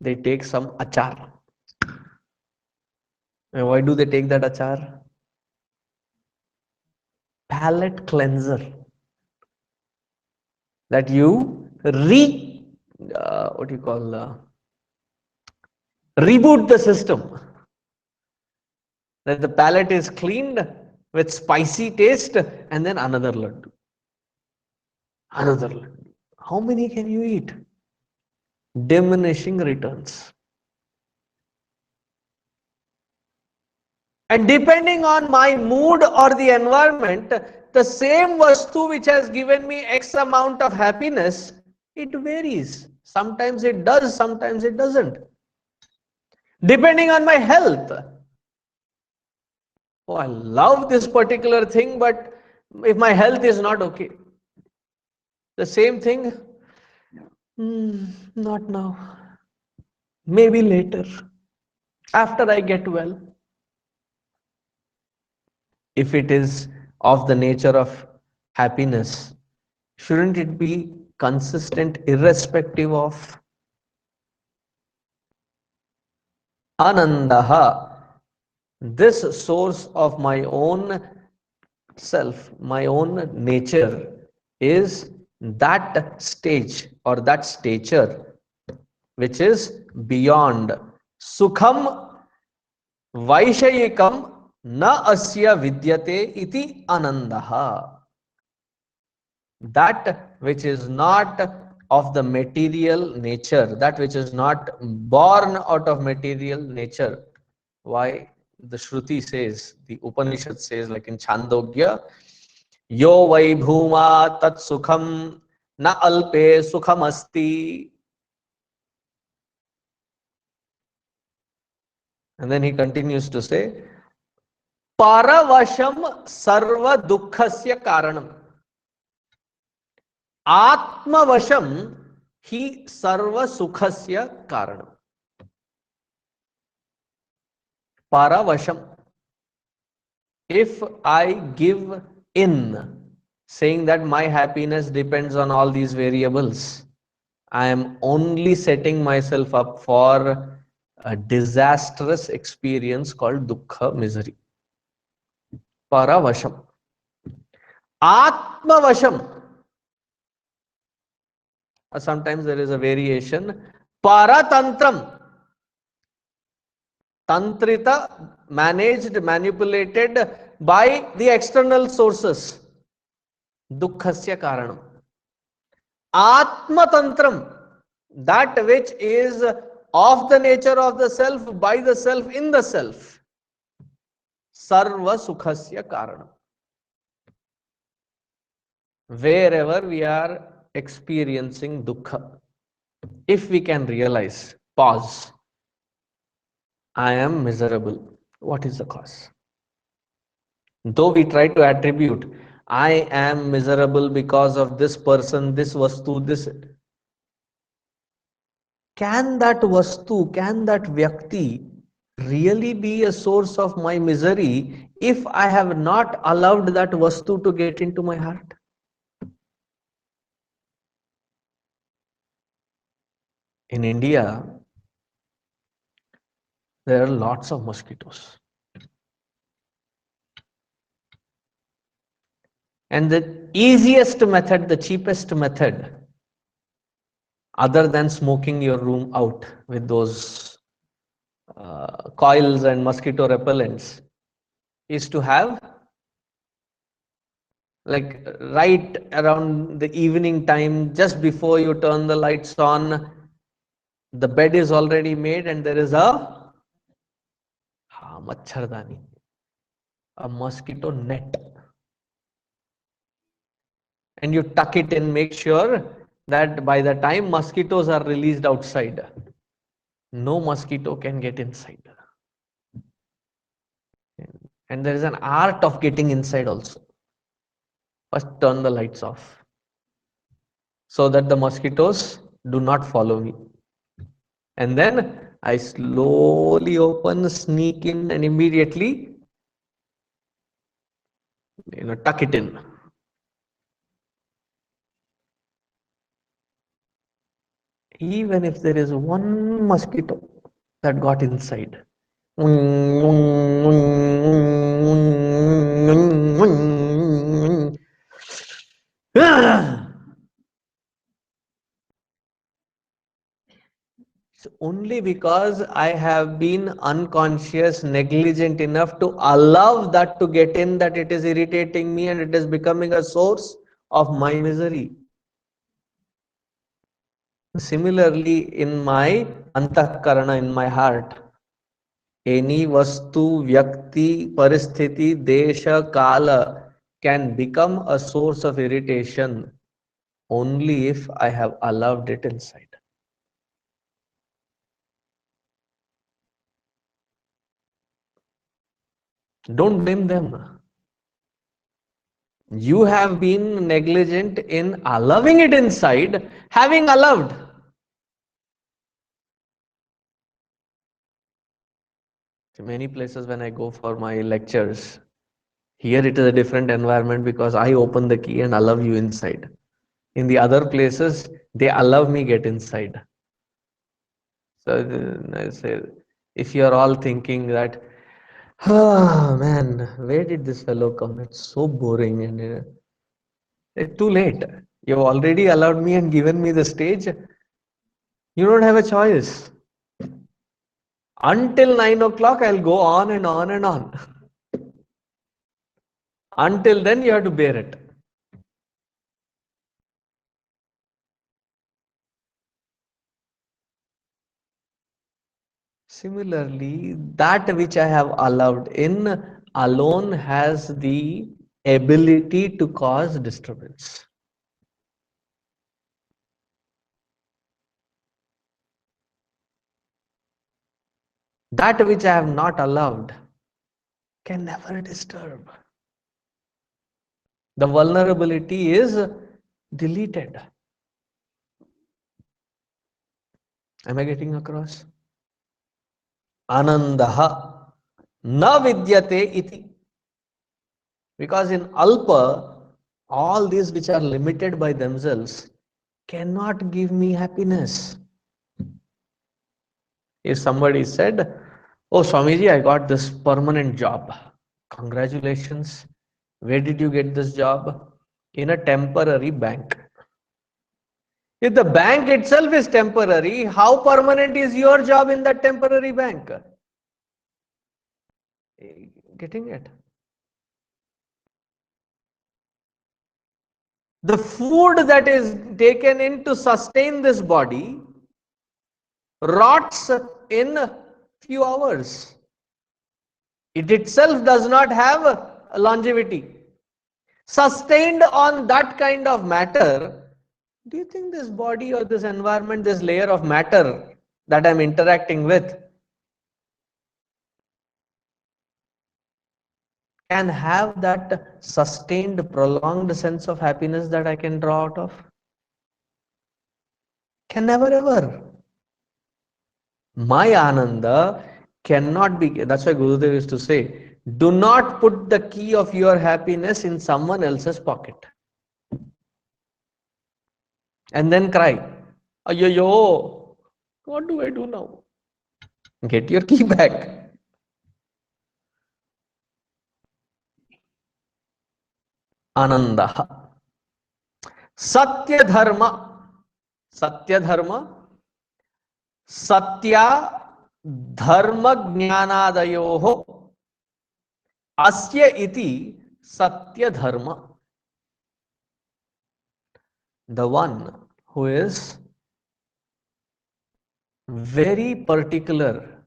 they take some achar. And why do they take that achar? Palate cleanser. That you what do you call, reboot the system. That the palate is cleaned with spicy taste, and then another laddu. Another laddu. How many can you eat? Diminishing returns. And depending on my mood or the environment, the same vastu which has given me X amount of happiness, it varies. Sometimes it does, sometimes it doesn't. Depending on my health. Oh, I love this particular thing, but if my health is not okay, the same thing, not now. Maybe later, after I get well. If it is of the nature of happiness, shouldn't it be consistent irrespective of anandaha? This source of my own self, my own nature, is that stage or that stature which is beyond sukham vaishayikam na asya vidyate iti anandaha. That which is not of the material nature, that which is not born out of material nature. Why? The Shruti says, the Upanishad says, like in Chandogya, Yo vai bhuma tat sukham na alpe sukham asti. And then he continues to say, Paravasham sarva dukkhasya karanam. Atmavasham hi sarva sukhasya karanam. Paravasham. If I give in, saying that my happiness depends on all these variables, I am only setting myself up for a disastrous experience called dukkha, misery. Paravasham. Atmavasham. Sometimes there is a variation. Paratantram. Tantrita, managed, manipulated by the external sources. Dukkhasya karanam. Atma tantram, that which is of the nature of the self, by the self, in the self. Sarva sukhasya karanam. Wherever we are experiencing dukkha, if we can realize, pause, I am miserable. What is the cause? Though we try to attribute, I am miserable because of this person, this vastu, this. Can that vastu, can that vyakti really be a source of my misery if I have not allowed that vastu to get into my heart? In India, there are lots of mosquitoes. And the easiest method, the cheapest method, other than smoking your room out with those coils and mosquito repellents, is to have, like, right around the evening time, just before you turn the lights on, the bed is already made and there is machhardani, a mosquito net, and you tuck it in, make sure that by the time mosquitoes are released outside, no mosquito can get inside. And there is an art of getting inside also. First turn the lights off so that the mosquitoes do not follow me. And then I slowly open, sneak in, and immediately, tuck it in. Even if there is one mosquito that got inside, it's only because I have been unconscious, negligent enough to allow that to get in, that it is irritating me and it is becoming a source of my misery. Similarly, in my antahkarana, in my heart, any vastu, vyakti, paristhiti, desha, kala can become a source of irritation only if I have allowed it inside. Don't blame them. You have been negligent in allowing it inside, having allowed. Many places when I go for my lectures, here it is a different environment because I open the key and allow you inside. In the other places, they allow me get inside. So I say, if you are all thinking that, oh man, where did this fellow come? It's so boring, and it's too late. You've already allowed me and given me the stage. You don't have a choice. Until 9 o'clock, I'll go on and on and on. Until then, you have to bear it. Similarly, that which I have allowed in alone has the ability to cause disturbance. That which I have not allowed can never disturb. The vulnerability is deleted. Am I getting across? Anandaha na vidyate iti. Because in Alpa, all these which are limited by themselves cannot give me happiness. If somebody said, oh Swamiji, I got this permanent job. Congratulations. Where did you get this job? in a temporary bank. If the bank itself is temporary, how permanent is your job in that temporary bank? Getting it? The food that is taken in to sustain this body rots in few hours. It itself does not have a longevity. Sustained on that kind of matter, do you think this body or this environment, this layer of matter that I'm interacting with, can have that sustained, prolonged sense of happiness that I can draw out of? Can never ever. My Ananda cannot be. That's why Gurudev used to say, do not put the key of your happiness in someone else's pocket. And then cry. Ayo, what do I do now? Get your key back. Ananda. Satya Dharma. Satya Dharma. Satya Dharma Jnanadayoho. Asya iti Satya Dharma. The one who is very particular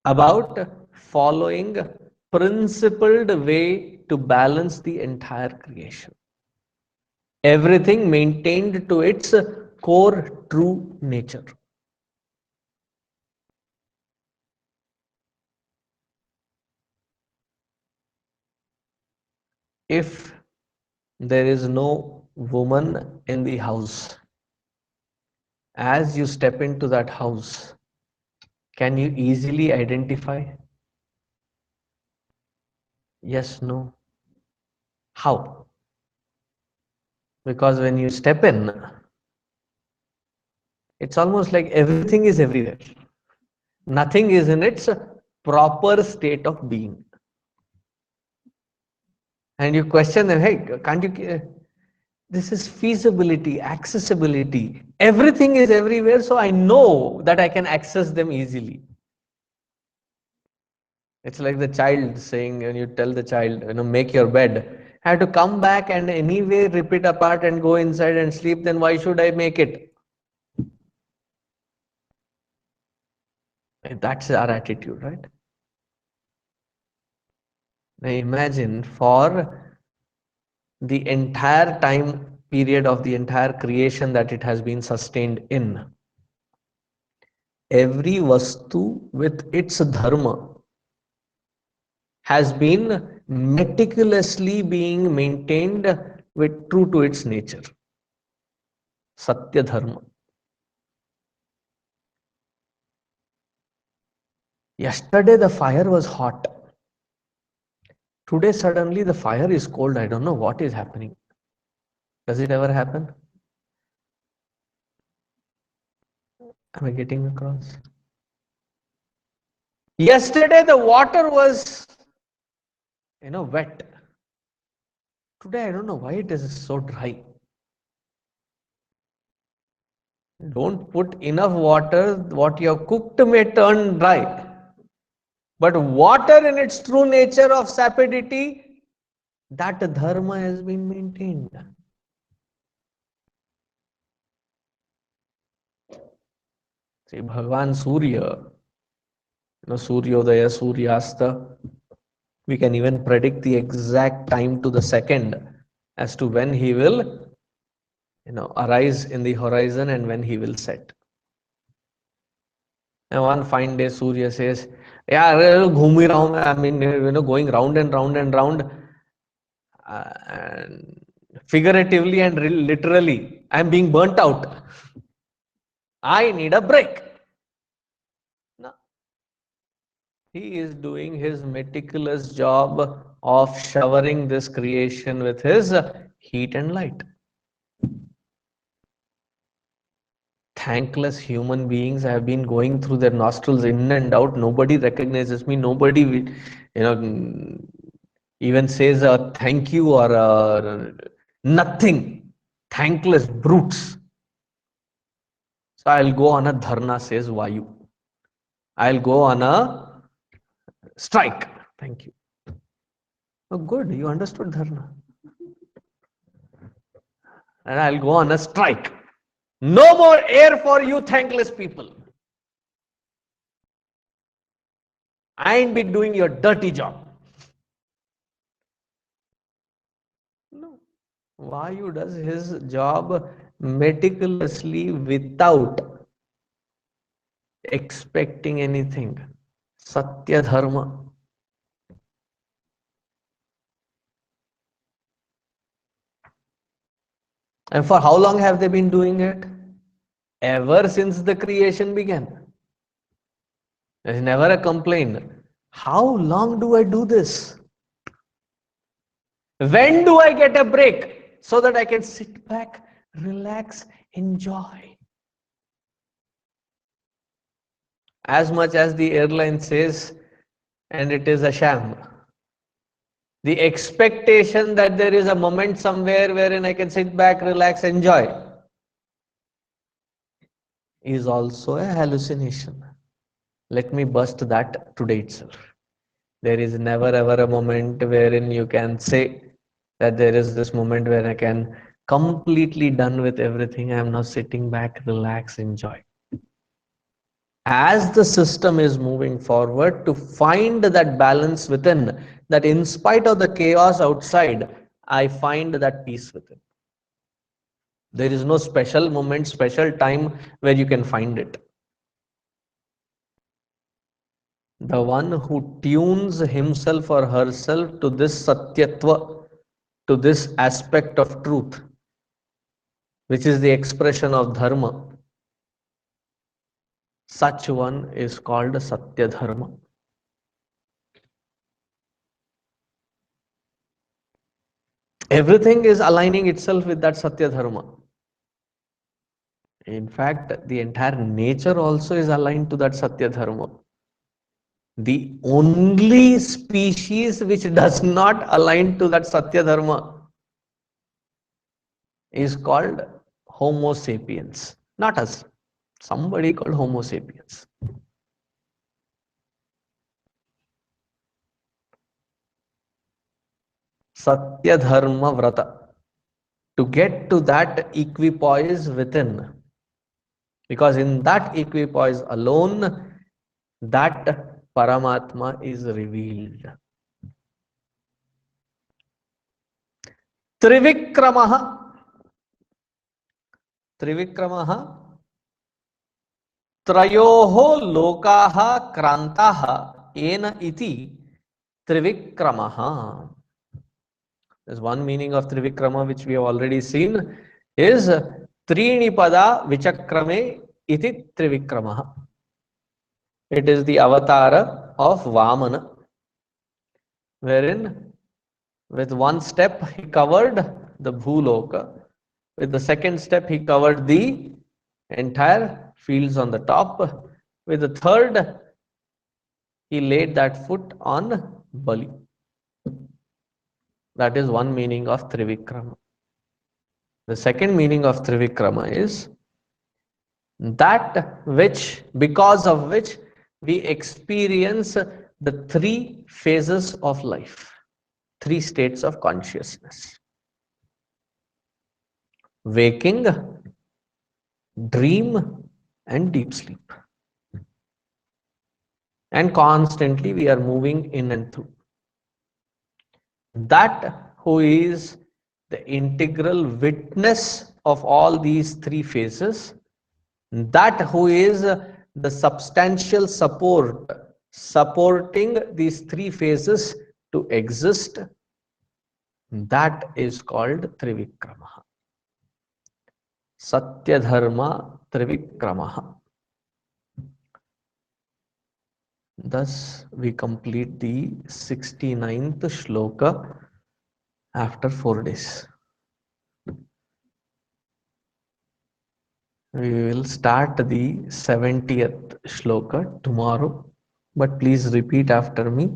about following principled way to balance the entire creation. Everything maintained to its core true nature. If there is no woman in the house, as you step into that house, can you easily identify? Yes, no. How? Because when you step in, it's almost like everything is everywhere. Nothing is in its proper state of being. And you question them, hey, can't you? This is feasibility, accessibility. Everything is everywhere, so I know that I can access them easily. It's like the child saying, when you tell the child, make your bed. I have to come back and anyway rip it apart and go inside and sleep, then why should I make it? That's our attitude, right? Now imagine for the entire time period of the entire creation that it has been sustained in, every vastu with its dharma has been meticulously being maintained with true to its nature. Satya Dharma. Yesterday the fire was hot. Today suddenly the fire is cold. I don't know what is happening. Does it ever happen? Am I getting across? Yesterday the water was, wet. Today I don't know why it is so dry. Don't put enough water. What you have cooked may turn dry. But water in its true nature of sapidity, that dharma has been maintained. See, Bhagavan Surya, Suryodaya, Suryasta, we can even predict the exact time to the second as to when he will, arise in the horizon and when he will set. And one fine day, Surya says, "Yeah, घूम ही रहा हूं मैं. I mean, going round and round and round." And figuratively and literally, I'm being burnt out. I need a break. No. He is doing his meticulous job of showering this creation with his heat and light. Thankless human beings have been going through their nostrils in and out. Nobody recognizes me. Nobody, even says a thank you or a nothing, thankless brutes. So I'll go on a dharna, says Vayu. I'll go on a strike. Thank you. Oh, good. You understood dharna. And I'll go on a strike. No more air for you thankless people. I ain't be doing your dirty job. No. Vayu does his job meticulously without expecting anything. Satya Dharma. And for how long have they been doing it? Ever since the creation began. There's never a complaint. How long do I do this? When do I get a break so that I can sit back, relax, enjoy? As much as the airline says, and it is a sham. The expectation that there is a moment somewhere wherein I can sit back, relax, enjoy is also a hallucination. Let me bust that today itself. There is never ever a moment wherein you can say that there is this moment where I can completely done with everything. I am now sitting back, relax, enjoy. As the system is moving forward to find that balance within, that in spite of the chaos outside, I find that peace within. There is no special moment, special time where you can find it. The one who tunes himself or herself to this satyatva, to this aspect of truth, which is the expression of dharma, such one is called Satya Dharma. Everything is aligning itself with that Satya Dharma. In fact, the entire nature also is aligned to that Satya Dharma. The only species which does not align to that Satya Dharma is called Homo sapiens. Not us. Somebody called Homo sapiens. Satya Dharma Vrata. To get to that equipoise within, because in that equipoise alone, that Paramatma is revealed. Trivikramaha. Trivikramaha. Trayoho lokaha krantaha ena iti Trivikramaha. There's one meaning of Trivikrama which we have already seen is Trini pada vichakrame iti Trivikramaha. It is the avatar of Vamana, wherein with one step he covered the Bhuloka, with the second step he covered the entire fields on the top, with the third he laid that foot on Bali. That is one meaning of Trivikrama. The second meaning of Trivikrama is that which, because of which we experience the three phases of life, three states of consciousness: waking, dream, and deep sleep. And constantly we are moving in and through. That who is the integral witness of all these three phases, that who is the substantial support supporting these three phases to exist, that is called Trivikrama. Satya Dharma Trivikrama. Thus we complete the 69th shloka after 4 days. We will start the 70th shloka tomorrow, but please repeat after me.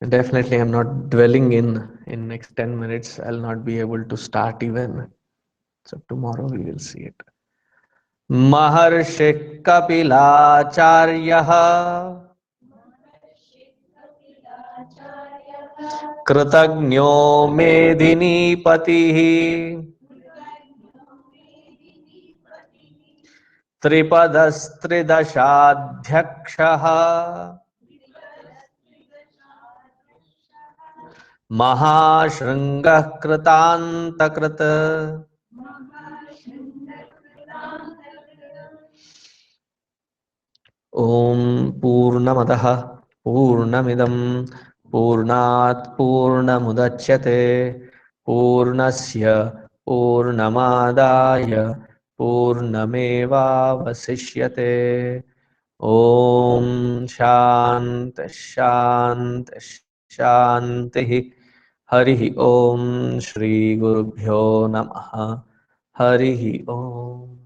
Definitely, I'm not dwelling in next 10 minutes. I'll not be able to start even. So tomorrow we will see it. महर्षि कपिलाचार्यः कृतज्ञो मेदिनीपतिः त्रिपदस्त्रिदशाध्यक्षः महाशृङ्गः कृतान्तकृत् ॐ पूर्णमदः पूर्णमिदं पूर्णात् पूर्णमुदच्यते पूर्णस्य पूर्णमादाय पूर्णमेवावशिष्यते ॐ शान्ति शान्ति शान्तिः हरिः ॐ श्रीगुरुभ्यो नमः हरिः ॐ